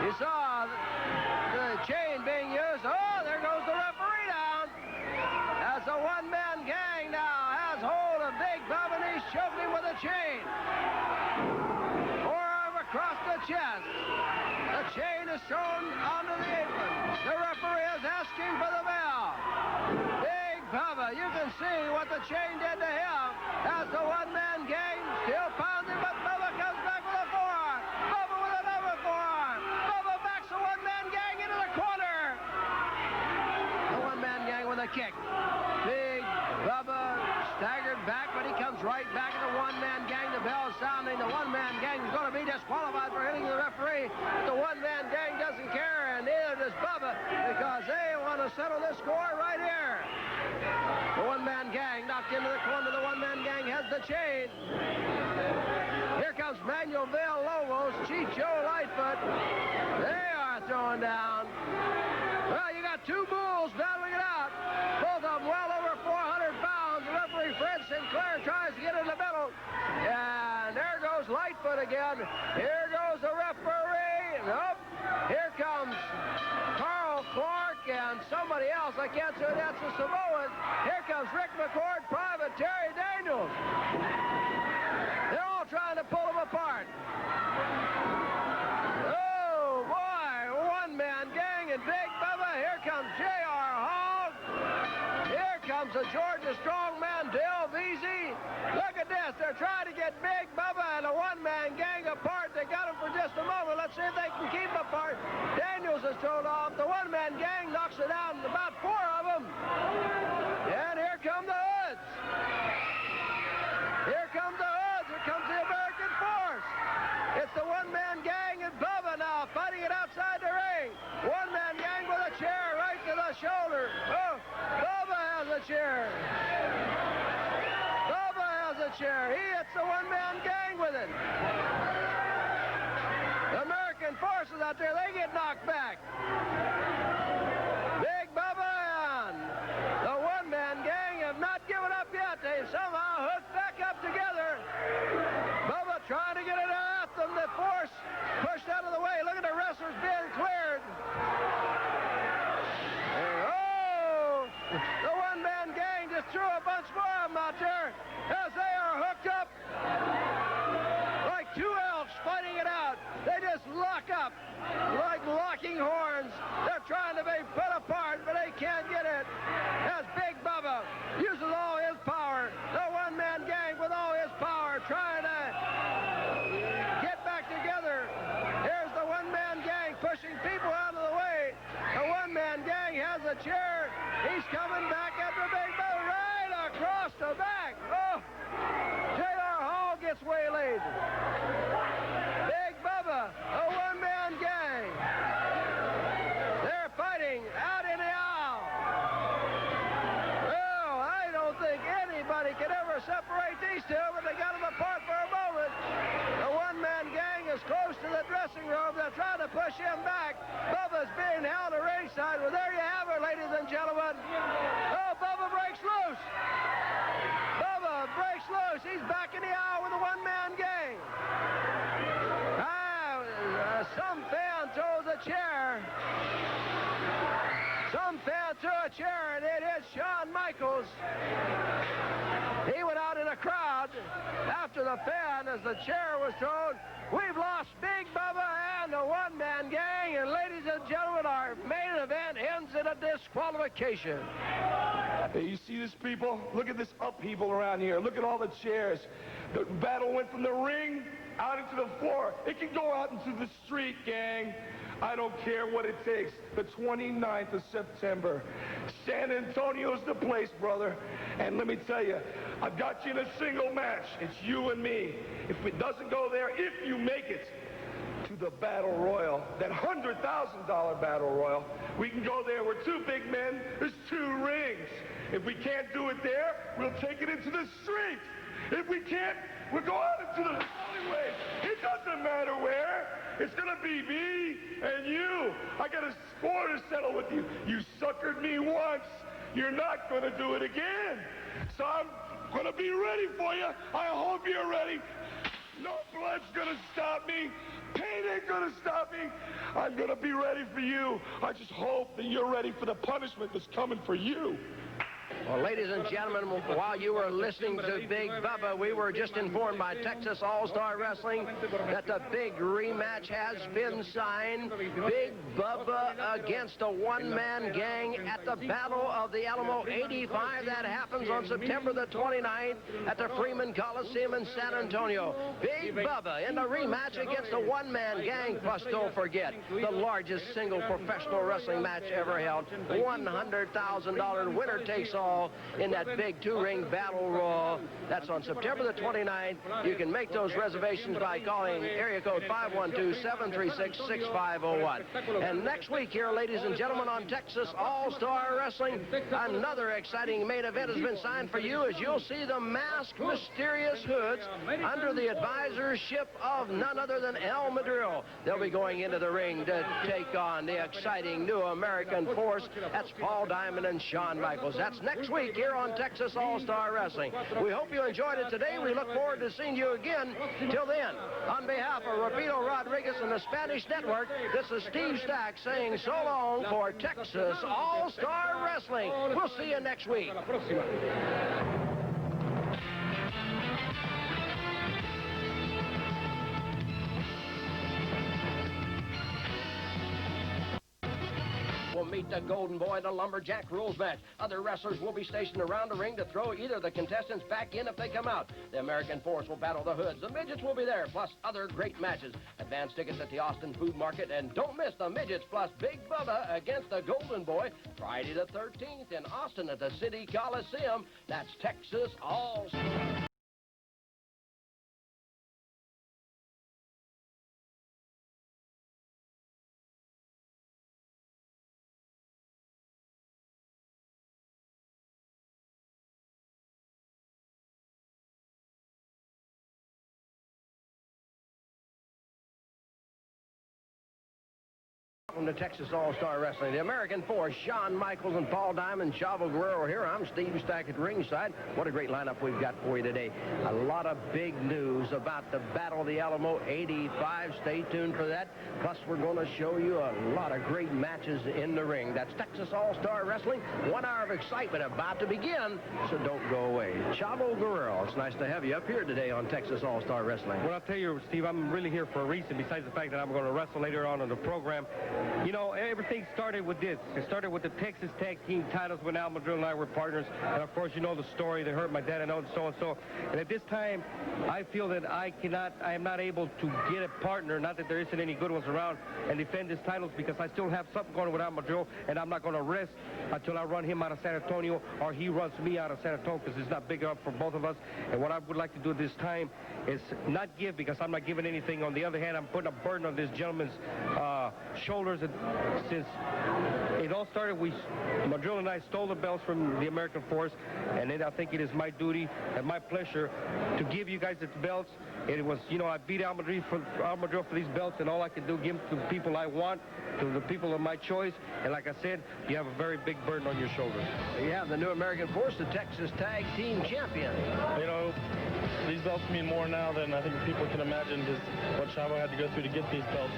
You saw the chain being used. Oh, there goes the referee down. As the one-man gang now has hold of Big Bubba, and he's choking him with a chain. Forearm across the chest. The chain is thrown onto the apron. The referee is asking for the bell. Big Bubba, you can see what the chain did to him as the one-man gang still pounding, but Bubba comes back with a forearm. Bubba with another forearm. Bubba backs the one-man gang into the corner. The one-man gang with a kick. Big Bubba staggered back, but he comes right back to the one-man gang. The bell is sounding. The one-man gang is going to be disqualified for hitting the referee. But the one-man gang doesn't care, and neither does Bubba, because they want to settle this score right here. The one-man gang knocked into the corner. The one-man gang has the chain. Here comes Manuel Villalobos, Chief Joe Lightfoot. They are throwing down. Well, you got two bulls battling it out. Both of them well over 400 pounds. The referee, Fred Sinclair, tries to get in the middle. And there goes Lightfoot again. Here goes the referee. Nope. Here comes Carl Clark and somebody else. I can't say that's a Samoan. Here comes Rick McCord, Private Terry Daniels. They're all trying to pull them apart. Oh, boy. One-man gang and Big Bubba. Here comes J.R. Hall. Here comes the Georgia strongman, Dale Veazey. Look at this. They're trying to get Big Bubba and the one-man gang apart. They got them for just a moment. Let's see if they can keep them apart. Daniels is thrown off. The one-man gang knocks it down. About four of them. And here come the Hoods. Here come the Hoods. Here comes the American Force. It's the one-man gang and Bubba now fighting it outside the ring. One-man gang with a chair right to the shoulder. Oh, Bubba has a chair. Bubba has a chair. He hits the one-man gang with it. The American forces out there, they get knocked back. Big Bubba and the one-man gang have not given up yet. They somehow hooked back up together. Bubba trying to get it at them. The force pushed out of the way. Look at the wrestlers being cleared. Oh! The one-man gang just threw a bunch more of them out there as they are hooked up like two elves fighting it out. They just lock up like locking horns. They're trying to be put apart, but they can't get it. As Big Bubba uses all his power, the one-man gang with all his power trying to get back together. Here's the one-man gang pushing people out of the way. The one-man gang has a chair. He's coming back after Big Bubba right across the back. Oh, J.R. Hall gets waylaid. Big Bubba, a one-man gang. They're fighting out in the aisle. Well, I don't think anybody could ever separate these two, but they got them apart for a moment. The one-man gang is close to the dressing room. They're trying to push him back. Bubba's being held at ringside. Well, there you have it, ladies and gentlemen. Oh, Bubba breaks loose. Bubba breaks loose. He's back in the aisle with the one-man gang. Some fan throws a chair. Some fan threw a chair, and it is Shawn Michaels. He went out in a crowd after the fan as the chair was thrown. We've lost Big Bubba and the one-man gang, and ladies and gentlemen, our main event ends in a disqualification. Hey, you see this, people? Look at this upheaval around here. Look at all the chairs. The battle went from the ring out into the floor. It can go out into the street, gang. I don't care what it takes. The 29th of September. San Antonio's the place, brother. And let me tell you, I've got you in a single match. It's you and me. If it doesn't go there, if you make it to the Battle Royal, that $100,000 Battle Royal, we can go there. We're two big men. There's two rings. If we can't do it there, we'll take it into the street. If we can't, we'll go out into the alleyway. It doesn't matter where. It's going to be me and you. I got a score to settle with you. You suckered me once. You're not going to do it again. So I'm going to be ready for you. I hope you're ready. No blood's going to stop me. Pain ain't going to stop me. I'm going to be ready for you. I just hope that you're ready for the punishment that's coming for you. Well, ladies and gentlemen, while you were listening to Big Bubba, we were just informed by Texas All-Star Wrestling that the big rematch has been signed. Big Bubba against a one-man gang at the Battle of the Alamo 85. That happens on September the 29th at the Freeman Coliseum in San Antonio. Big Bubba in the rematch against a one-man gang. Plus, don't forget, the largest single professional wrestling match ever held. $100,000 winner takes all in that big two-ring battle royal. That's on September the 29th. You can make those reservations by calling area code 512-736-6501. And next week here, ladies and gentlemen, on Texas All-Star Wrestling, another exciting main event has been signed for you, as you'll see the masked mysterious Hoods under the advisorship of none other than El Madril. They'll be going into the ring to take on the exciting new American force. That's Paul Diamond and Shawn Michaels. That's next week here on Texas All-Star Wrestling. We hope you enjoyed it today. We look forward to seeing you again. Till then, on behalf of Rapino Rodriguez and the Spanish Network, this is Steve Stack saying so long for Texas All-Star Wrestling. We'll see you next week. Will meet the Golden Boy, the Lumberjack rules match. Other wrestlers will be stationed around the ring to throw either the contestants back in if they come out. The American Force will battle the Hoods. The Midgets will be there, plus other great matches. Advance tickets at the Austin Food Market, and don't miss the Midgets plus Big Bubba against the Golden Boy Friday the 13th in Austin at the City Coliseum. That's Texas All-Star. Welcome to Texas All-Star Wrestling. The American Force, Shawn Michaels and Paul Diamond, Chavo Guerrero here. I'm Steve Stack at ringside. What a great lineup we've got for you today. A lot of big news about the Battle of the Alamo 85. Stay tuned for that. Plus, we're going to show you a lot of great matches in the ring. That's Texas All-Star Wrestling. 1 hour of excitement about to begin, so don't go away. Chavo Guerrero, it's nice to have you up here today on Texas All-Star Wrestling. Well, I'll tell you, Steve, I'm really here for a reason besides the fact that I'm going to wrestle later on in the program. You know, everything started with this. It started with the Texas Tag Team titles when Al Madril and I were partners. And, of course, you know the story. They hurt my dad and so and so. And at this time, I feel that I am not able to get a partner, not that there isn't any good ones around, and defend his titles because I still have something going with Al Madril, and I'm not going to rest until I run him out of San Antonio or he runs me out of San Antonio because it's not big enough for both of us. And what I would like to do this time is not give because I'm not giving anything. On the other hand, I'm putting a burden on this gentleman's shoulders. And since it all started, Madril and I stole the belts from the American Force, and then I think it is my duty and my pleasure to give you guys the belts. It was, you know, I beat Al Madril for these belts, and all I can do, give them to the people I want, to the people of my choice. And like I said, you have a very big burden on your shoulders. You have the new American Force, the Texas Tag Team Champion. You know, these belts mean more now than I think people can imagine, because what Chavo had to go through to get these belts.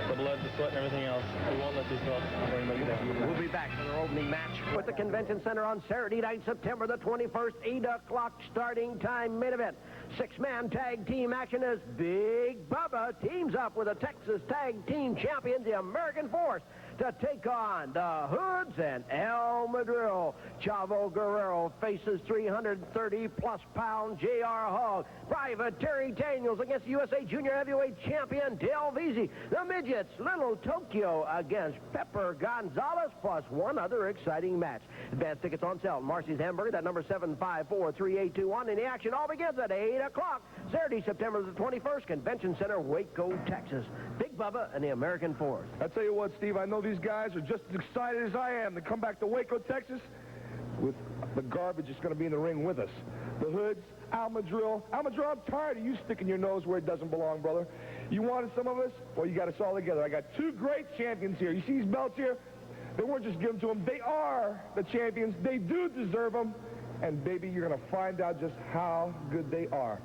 The blood, the sweat, and everything else. We won't let these belts go anybody down. We'll be back for their opening match with the Convention Center on Saturday night, September the 21st, 8 o'clock starting time main event. 6-man tag team action as Big Bubba teams up with the Texas Tag Team Champions, the American Force, to take on the Hoods and El Madril. Chavo Guerrero faces 330-plus pound J.R. Hogg. Private Terry Daniels against USA Junior Heavyweight Champion Del Veazey. The Midgets, Little Tokyo against Pepper Gonzalez, plus one other exciting match. Advance tickets on sale. Marcy's Hamburger, that number 754-3821. And the action all begins at 8 o'clock. Saturday, September the 21st, Convention Center, Waco, Texas. Big Bubba and the American Force. I tell you what, Steve, I know these guys are just as excited as I am to come back to Waco, Texas, with the garbage that's going to be in the ring with us. The Hoods, Al Madril. Al Madril, I'm tired of you sticking your nose where it doesn't belong, brother. You wanted some of us? Well, you got us all together. I got two great champions here. You see these belts here? They weren't just given to them. They are the champions. They do deserve them. And, baby, you're going to find out just how good they are.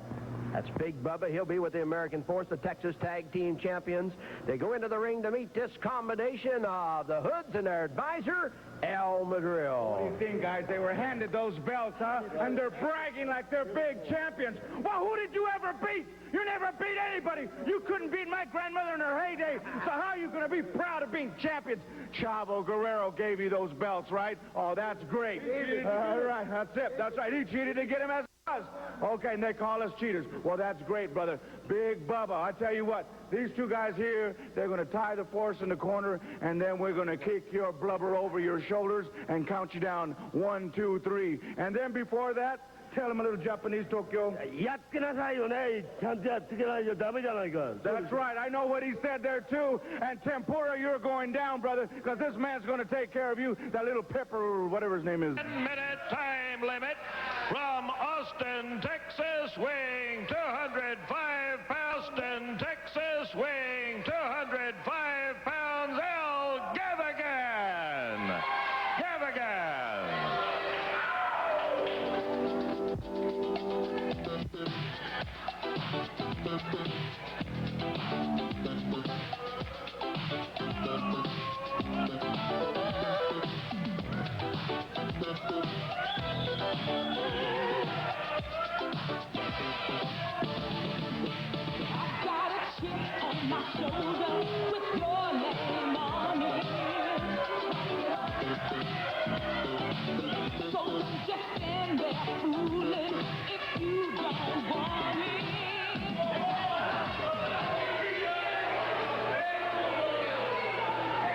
That's Big Bubba. He'll be with the American Force, the Texas Tag Team Champions. They go into the ring to meet this combination of the Hoods and their advisor, El Madril. What do you think, guys? They were handed those belts, huh? And they're bragging like they're big champions. Well, who did you ever beat? You never beat anybody. You couldn't beat my grandmother in her heyday. So how are you going to be proud of being champions? Chavo Guerrero gave you those belts, right? Oh, that's great. Right, that's it. That's right. He cheated to get him as us. Okay, and they call us cheaters. Well, that's great, brother. Big Bubba, I tell you what, these two guys here, they're going to tie the Force in the corner, and then we're going to kick your blubber over your shoulders and count you down 1, 2, 3. And then before that, tell him a little Japanese, Tokyo. That's right. I know what he said there, too. And Tempura, you're going down, brother, because this man's going to take care of you. That little pepper, or whatever his name is. 10-minute time limit from Austin, Texas, weighing 205 pounds. Austin, Texas, weighing 205 pounds, El Gavigan.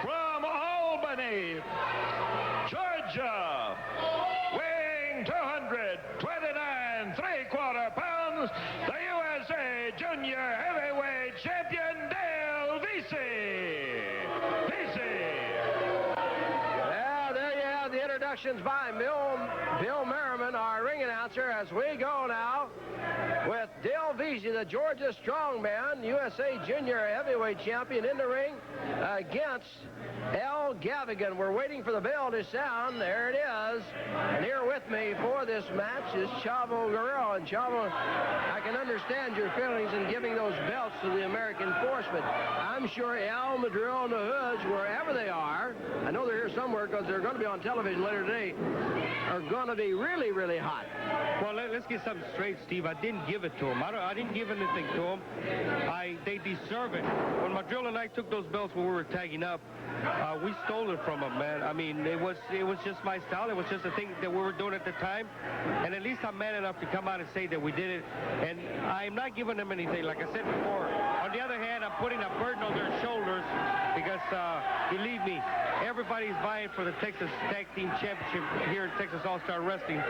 From Albany, Georgia, weighing 229 3/4 pounds, the USA Junior Heavyweight Champion, Dale Vesey. Yeah, there you have the introductions by Bill Merriman, our ring announcer, as we go now with Dale Vesey, the Georgia Strongman, USA Junior Heavyweight Champion, in the ring against El Gavigan. We're waiting for the bell to sound. There it is. And here with me for this match is Chavo Guerrero. And Chavo, I can understand your feelings in giving those belts to the American Force, but I'm sure El Madril and the Hoods, wherever they are, I know they're here somewhere because they're going to be on television later today, are going to be really, really hot. Well, let's get something straight, Steve. I didn't give it to them. I didn't give anything to them. They deserve it. When Madril and I took those belts when we were tagging up, we stole it from them, man. I mean, it was just my style. It was just a thing that we were doing at the time. And at least I'm man enough to come out and say that we did it. And I'm not giving them anything, like I said before. On the other hand, I'm putting a burden on their shoulders because, believe me, everybody's vying for the Texas Tag Team Championship here in Texas All-Star Wrestling.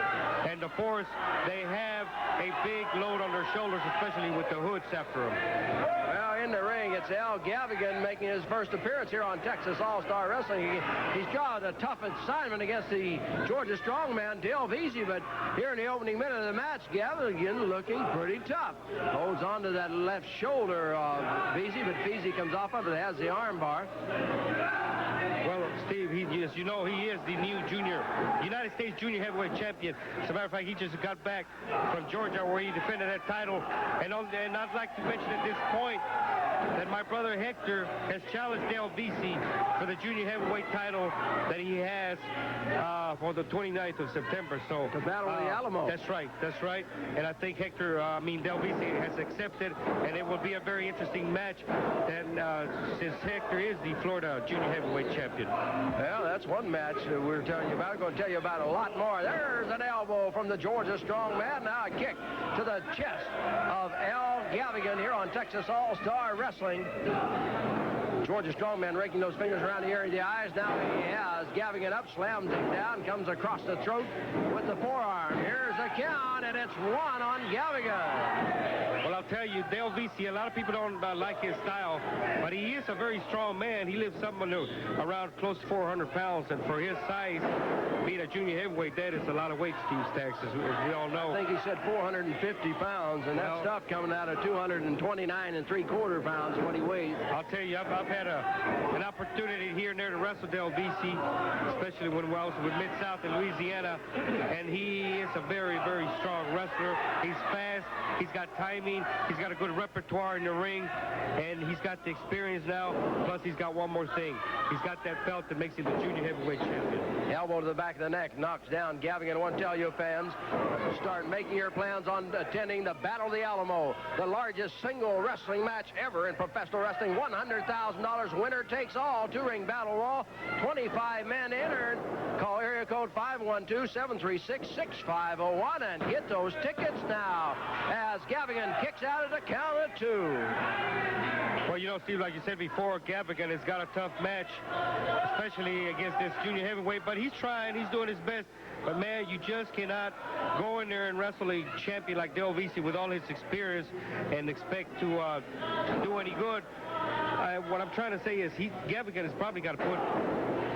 And the Force, they have a big load on their shoulders, especially with the Hoods after them. Well, in the ring, it's El Gavigan making his first appearance here on Texas All-Star Wrestling. He's got a tough assignment against the Georgia Strongman, Dale Vesey, but here in the opening minute of the match, Gavigan looking pretty tough. Holds on to that left shoulder of Vesey, but Vesey comes off of it, has the arm bar. Well, Steve, as you know, he is the new United States Junior Heavyweight Champion. As a matter of fact, he just got back from Georgia where he defended that title. And I'd like to mention at this point that my brother Hector has challenged Dale Vesey for the Junior Heavyweight title that he has for the 29th of September. So the Battle of the Alamo. That's right. And I think Dale Vesey has accepted, and it will be a very interesting match. And since Hector is the Florida Junior Heavyweight Champion. Well, that's one match that we're telling you about. We're going to tell you about a lot more. There's an elbow from the Georgia Strongman. Now a kick to the chest of El Gavigan here on Texas All-Star Wrestling. Georgia Strongman raking those fingers around the area of the eyes. Now he has Gavigan up, slams him down, comes across the throat with the forearm. Here's a count, and it's one on Gavigan. Well, I'll tell you, Dale Vesey, a lot of people don't like his style, but he is a very strong man. He lives something around close to 400 pounds, and for his size, being a junior heavyweight, that is a lot of weight, Steve Stacks, as we all know. I think he said 450 pounds, and that stuff coming out of 229 3/4 pounds, what he weighs. I'll tell you, I've had an opportunity here and there to wrestle Dale Vesey, especially when I was with Mid-South in Louisiana, and he is a very, very strong wrestler. He's fast. He's got timing. He's got a good repertoire in the ring. And he's got the experience now. Plus, he's got one more thing. He's got that belt that makes him the junior heavyweight champion. Elbow to the back of the neck, knocks down Gavigan. I want to tell you fans, start making your plans on attending the Battle of the Alamo, the largest single wrestling match ever in professional wrestling. $100,000, winner takes all, two-ring battle royal, 25 men entered. Call area code 512-736-6501 and get those tickets now as Gavigan kicks out at the count of 2. Well, you know, Steve, like you said before, Gavigan has got a tough match, especially against this junior heavyweight, but he's trying, he's doing his best. But, man, you just cannot go in there and wrestle a champion like Del Vici with all his experience and expect to do any good. What I'm trying to say is Gavigan has probably got to put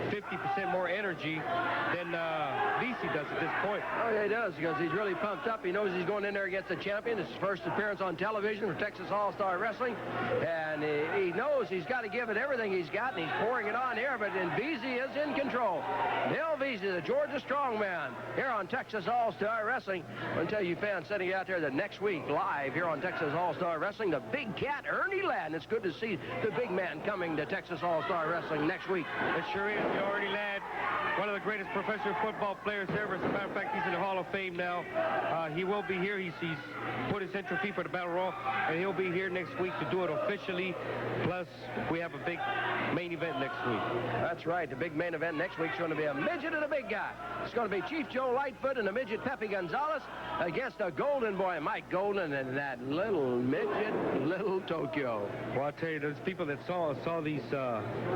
50% more energy than Vici does at this point. Oh, yeah, he does, because he's really pumped up. He knows he's going in there against the champion. It's his first appearance on television for Texas All-Star Wrestling. And he knows he's got to give it everything he's got, and he's pouring it on here. But Vici is in control. Del Vici, the Georgia strongman, here on Texas All-Star Wrestling. I want to tell you fans sitting out there that next week, live here on Texas All-Star Wrestling, the big cat, Ernie Ladd. It's good to see the big man coming to Texas All-Star Wrestling next week. It sure is. Ernie Ladd, one of the greatest professional football players ever. As a matter of fact, he's in the Hall of Fame now. He will be here. He's put his entry fee for the Battle Royal, and he'll be here next week to do it officially. Plus, we have a big main event next week. That's right. The big main event next week is going to be a midget and a big guy. It's going to be Chief Joe Lightfoot and the midget Pepe Gonzalez against a golden boy, Mike Golden, and that little midget, little Tokyo. Well, I'll tell you, those people that saw these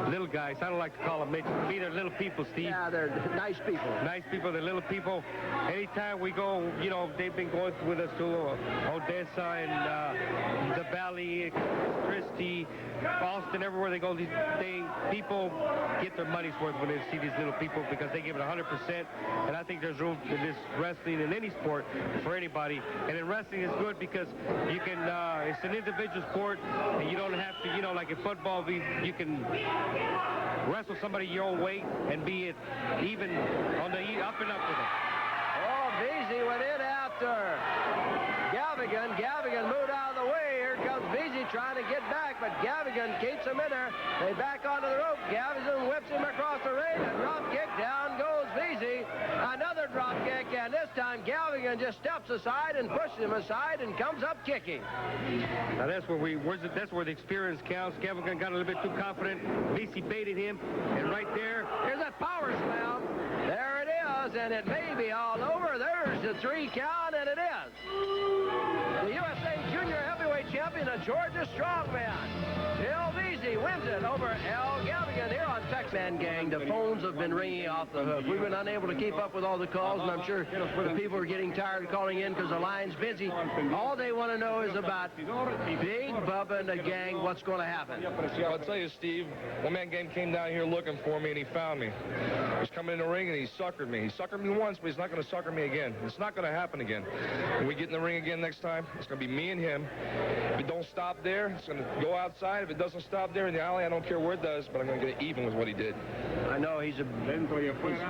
little guys, I don't like to call them midgets. To me, they're little people, Steve. Yeah, they're nice people. Nice people, they're little people. Anytime we go, you know, they've been going with us to Odessa and the Valley, Christie, Boston, everywhere they go, people get their money's worth when they see these little people because they give it 100%. And I think there's room in this wrestling in any sport for anybody. And in wrestling is good because you can, it's an individual sport, and you don't have to, you know, like in football, you can wrestle somebody your own weight and be it even on the up and up with them. Oh, Vici went in after Gavigan. Gavigan moved out of the way. Here comes Vici trying to get back, but Gavigan keeps him in there. They back onto the rope. Gavigan whips him across the ring. A drop kick. Down goes Vici. Another drop kick, and this time Gavigan just steps aside and pushes him aside and comes up kicking. Now that's where that's where the experience counts. Gavigan got a little bit too confident. Vici baited him, and right there, here's that power slam. There it is, and it may be all over. There's the 3 count, and it is. The USA Junior Heavyweight Champion, a Georgia strongman, Del Vici, wins it over Al Gavigan here on Texas. Man, gang, the phones have been ringing off the hook. We've been unable to keep up with all the calls, and I'm sure the people are getting tired of calling in because the line's busy. All they want to know is about Big Bubba and the gang, what's going to happen. I'll tell you, Steve, one man game came down here looking for me, and he found me. He was coming in the ring, and he suckered me. He suckered me once, but he's not going to sucker me again. It's not going to happen again. When we get in the ring again next time, it's going to be me and him. If it don't stop there, it's going to go outside. If it doesn't stop there in the alley, I don't care where it does, but I'm going to get even with what he did. I know he's a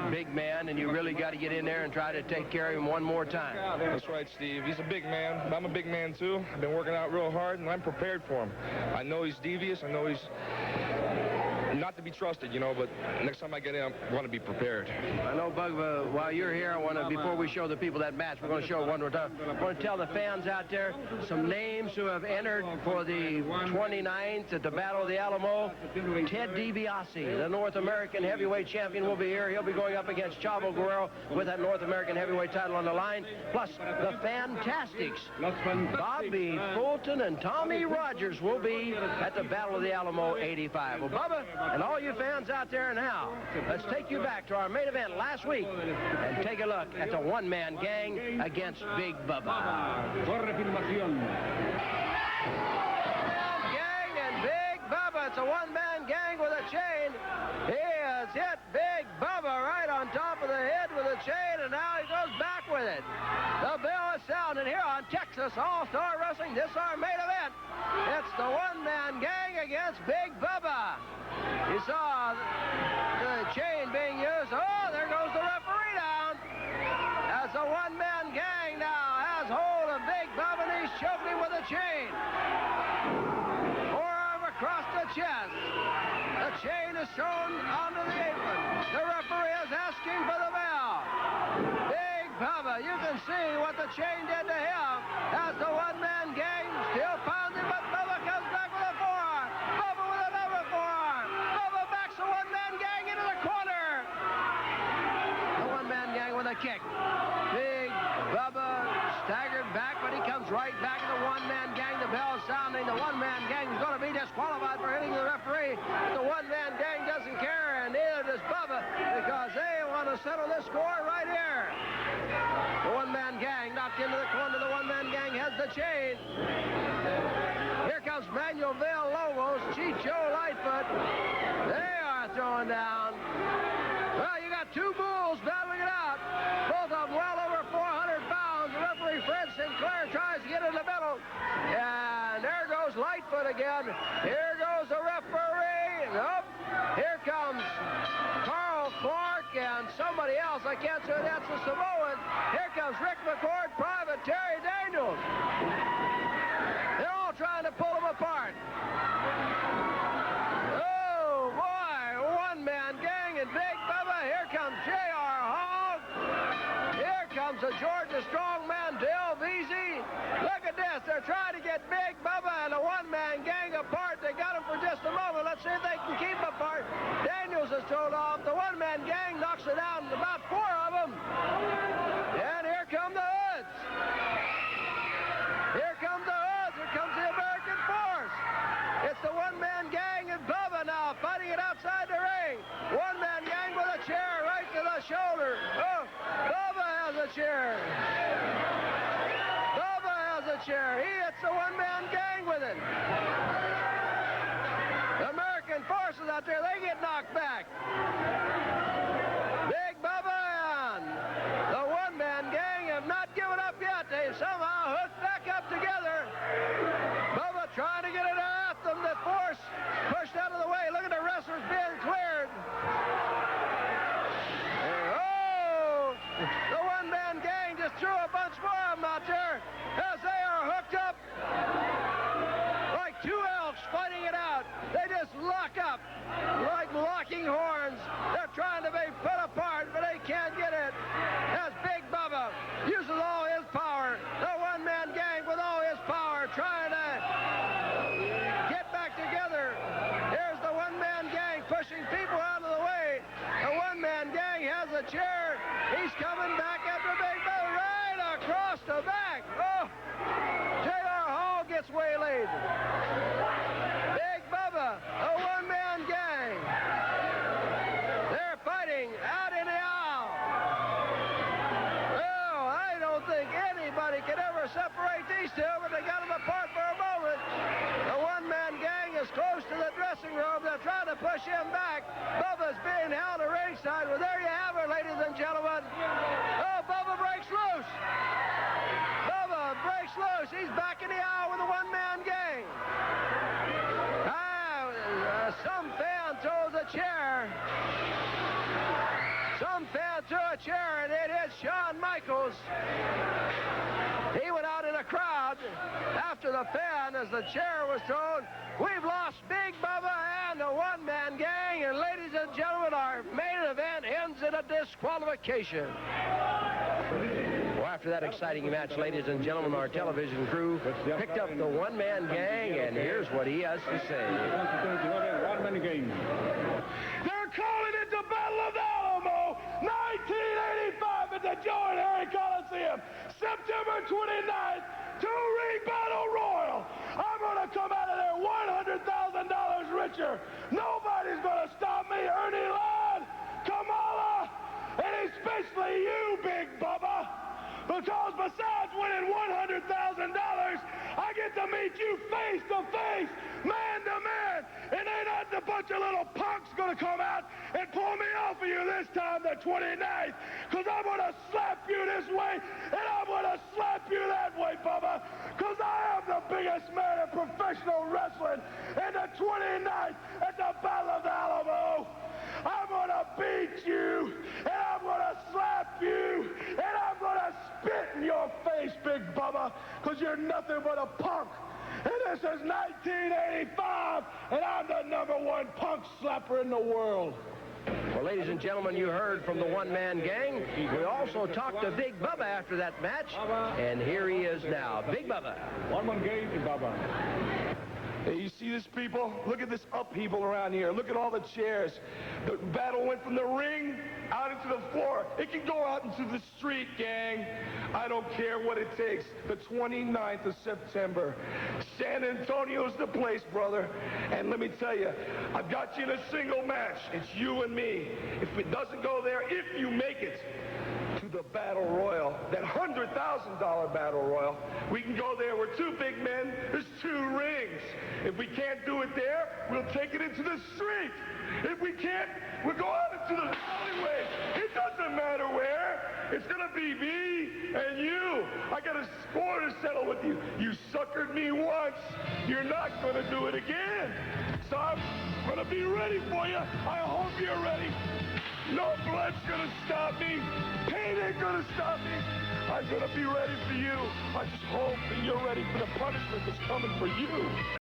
big man, and you really got to get in there and try to take care of him one more time. That's right, Steve. He's a big man. I'm a big man, too. I've been working out real hard, and I'm prepared for him. I know he's devious. I know he's not to be trusted, you know, but next time I get in, I want to be prepared. I know, Bubba, while you're here, I want to, before we show the people that match, we're going to show it one more time. I want to tell the fans out there some names who have entered for the 29th at the Battle of the Alamo. Ted DiBiase, the North American heavyweight champion, will be here. He'll be going up against Chavo Guerrero with that North American heavyweight title on the line. Plus, the Fantastics, Bobby Fulton and Tommy Rogers will be at the Battle of the Alamo 85. Well, Bubba, and all you fans out there now, let's take you back to our main event last week and take a look at the one-man gang against Big Bubba. Gang and Big Bubba. It's a one-man gang with a chain. He has hit Big Bubba right on top of the head with a chain, and now he goes back with it. The bell is sounding here on Texas All-Star Wrestling. This is our main event. It's the one-man gang against Big Bubba. You saw the chain being used. Oh, there goes the referee down. As the one-man choked him with a chain. Forearm across the chest. The chain is thrown onto the apron. The referee is asking for the bell. Big Bubba, you can see what the chain did to him as the one-man gang still pounding, but Bubba comes back with a forearm. Bubba with another forearm. Bubba backs the one-man gang into the corner. The one-man gang with a kick. Big Bubba staggered back, but he comes right back to the one-man gang. The bell is sounding. The one-man gang is going to be disqualified for hitting the referee. The one-man gang doesn't care, and neither does Bubba, because they want to settle this score right here. The one-man gang knocked into the corner. The one-man gang has the chain. Here comes Manuel Villalobos, Chief Joe Lightfoot. They are throwing down. Well, you got two bulls battling it out. Both of them well over 400 pounds. The referee, Fred Sinclair, tries to get in the middle. And there goes Lightfoot again. Here goes the referee. Nope. Here comes Carl Clark and somebody else. I can't say that's a Samoan. Here comes Rick McCord, Private Terry Daniels. They're all trying to pull them apart. Oh, boy. One-man gang and Big Bubba. Here comes J.R. Hogg. Here comes the Georgia strongman, Dale Veazey. Look at this. They're trying to get Big Bubba and the one-man gang apart. They got him for just a moment. Let's see if they can keep them apart. Daniels is thrown off. The one-man gang knocks it down. About four of them. And here come the Hoods. Here come the Hoods. Here comes the American Force. It's the one-man gang and Bubba now fighting it outside the ring. One-man gang with a chair right to the shoulder. Oh, Bubba has a chair. Bubba has a chair. He hits the one-man gang with it. The American forces out there, they get knocked back. Big Bubba and the one-man gang have not given up yet. They somehow hooked back up together. Bubba trying to get it at them. The force pushed out of the way. Look at the wrestlers being cleared. Oh! The one-man gang just threw a bunch more of them out there as they are hooked up like two elks fighting it out. They just lock up like locking horns. They're trying to be put apart, but they can't get it. As Big Bubba uses all his power, the one-man gang with all his power trying to get back together. Here's the one-man gang pushing people out of the way. The one-man gang has a chair. He's coming back after Big Bubba right across the back. Oh, J.R. Hall gets waylaid. Big Bubba, a one-man gang. They're fighting out in the aisle. Oh, I don't think anybody could ever separate these two, but they got them apart for a moment. The one-man gang is close to the dressing room. They're trying to push him back. Bubba's being held at ringside. Well, there you have it, ladies and gentlemen. Oh, Bubba breaks loose. Bubba breaks loose. He's back in the aisle with the one-man gang. Some fan throws a chair. Some fan threw a chair, and it hit Shawn Michaels. He went out in a crowd after the fan as the chair was thrown. We've lost Big Bubba and the one-man gang, and ladies and gentlemen, our main event ends in a disqualification. Well, after that exciting match, ladies and gentlemen, our television crew picked up the one-man gang, and here's what he has to say. They're calling it the Battle of the Alamo, 1985 at the Joe and Harry Coliseum, September 29th, two-ring battle royal. I'm going to come out of there $100,000 richer. Nobody's going to stop me, Ernie Ladd, Kamala, and especially you, Big Bubba. Because besides winning $100,000, I get to meet you face to face, man to man. And ain't not a bunch of little punks gonna come out and pull me off of you this time, the 29th. Because I'm gonna slap you this way, and I'm gonna slap you that way, Bubba. Because I am the biggest man in professional wrestling. And the 29th at the Battle of the Alamo, I'm gonna beat you, and I'm gonna slap you, and I'm gonna spit in in your face, Big Bubba, because you're nothing but a punk. And this is 1985, and I'm the #1 punk slapper in the world. Well, ladies and gentlemen, you heard from the one-man gang. We also talked to Big Bubba after that match, and here he is now. Big Bubba. One-man gang, Big Bubba. Hey, you see this, people? Look at this upheaval around here. Look at all the chairs. The battle went from the ring out into the floor. It can go out into the street, gang. I don't care what it takes. The 29th of September. San Antonio's the place, brother. And let me tell you, I've got you in a single match. It's you and me. If it doesn't go there, if you make it to the Battle Royal, that $100,000 Battle Royal, we can go there. We're two big men. There's 2 rings. If we can't do it there, we'll take it into the street. If we can't, we'll go out into the alleyways. It doesn't matter where. It's going to be me and you. I got a score to settle with you. You suckered me once. You're not going to do it again. So I'm going to be ready for you. I hope you're ready. No blood's going to stop me. Pain ain't going to stop me. I'm going to be ready for you. I just hope that you're ready for the punishment that's coming for you.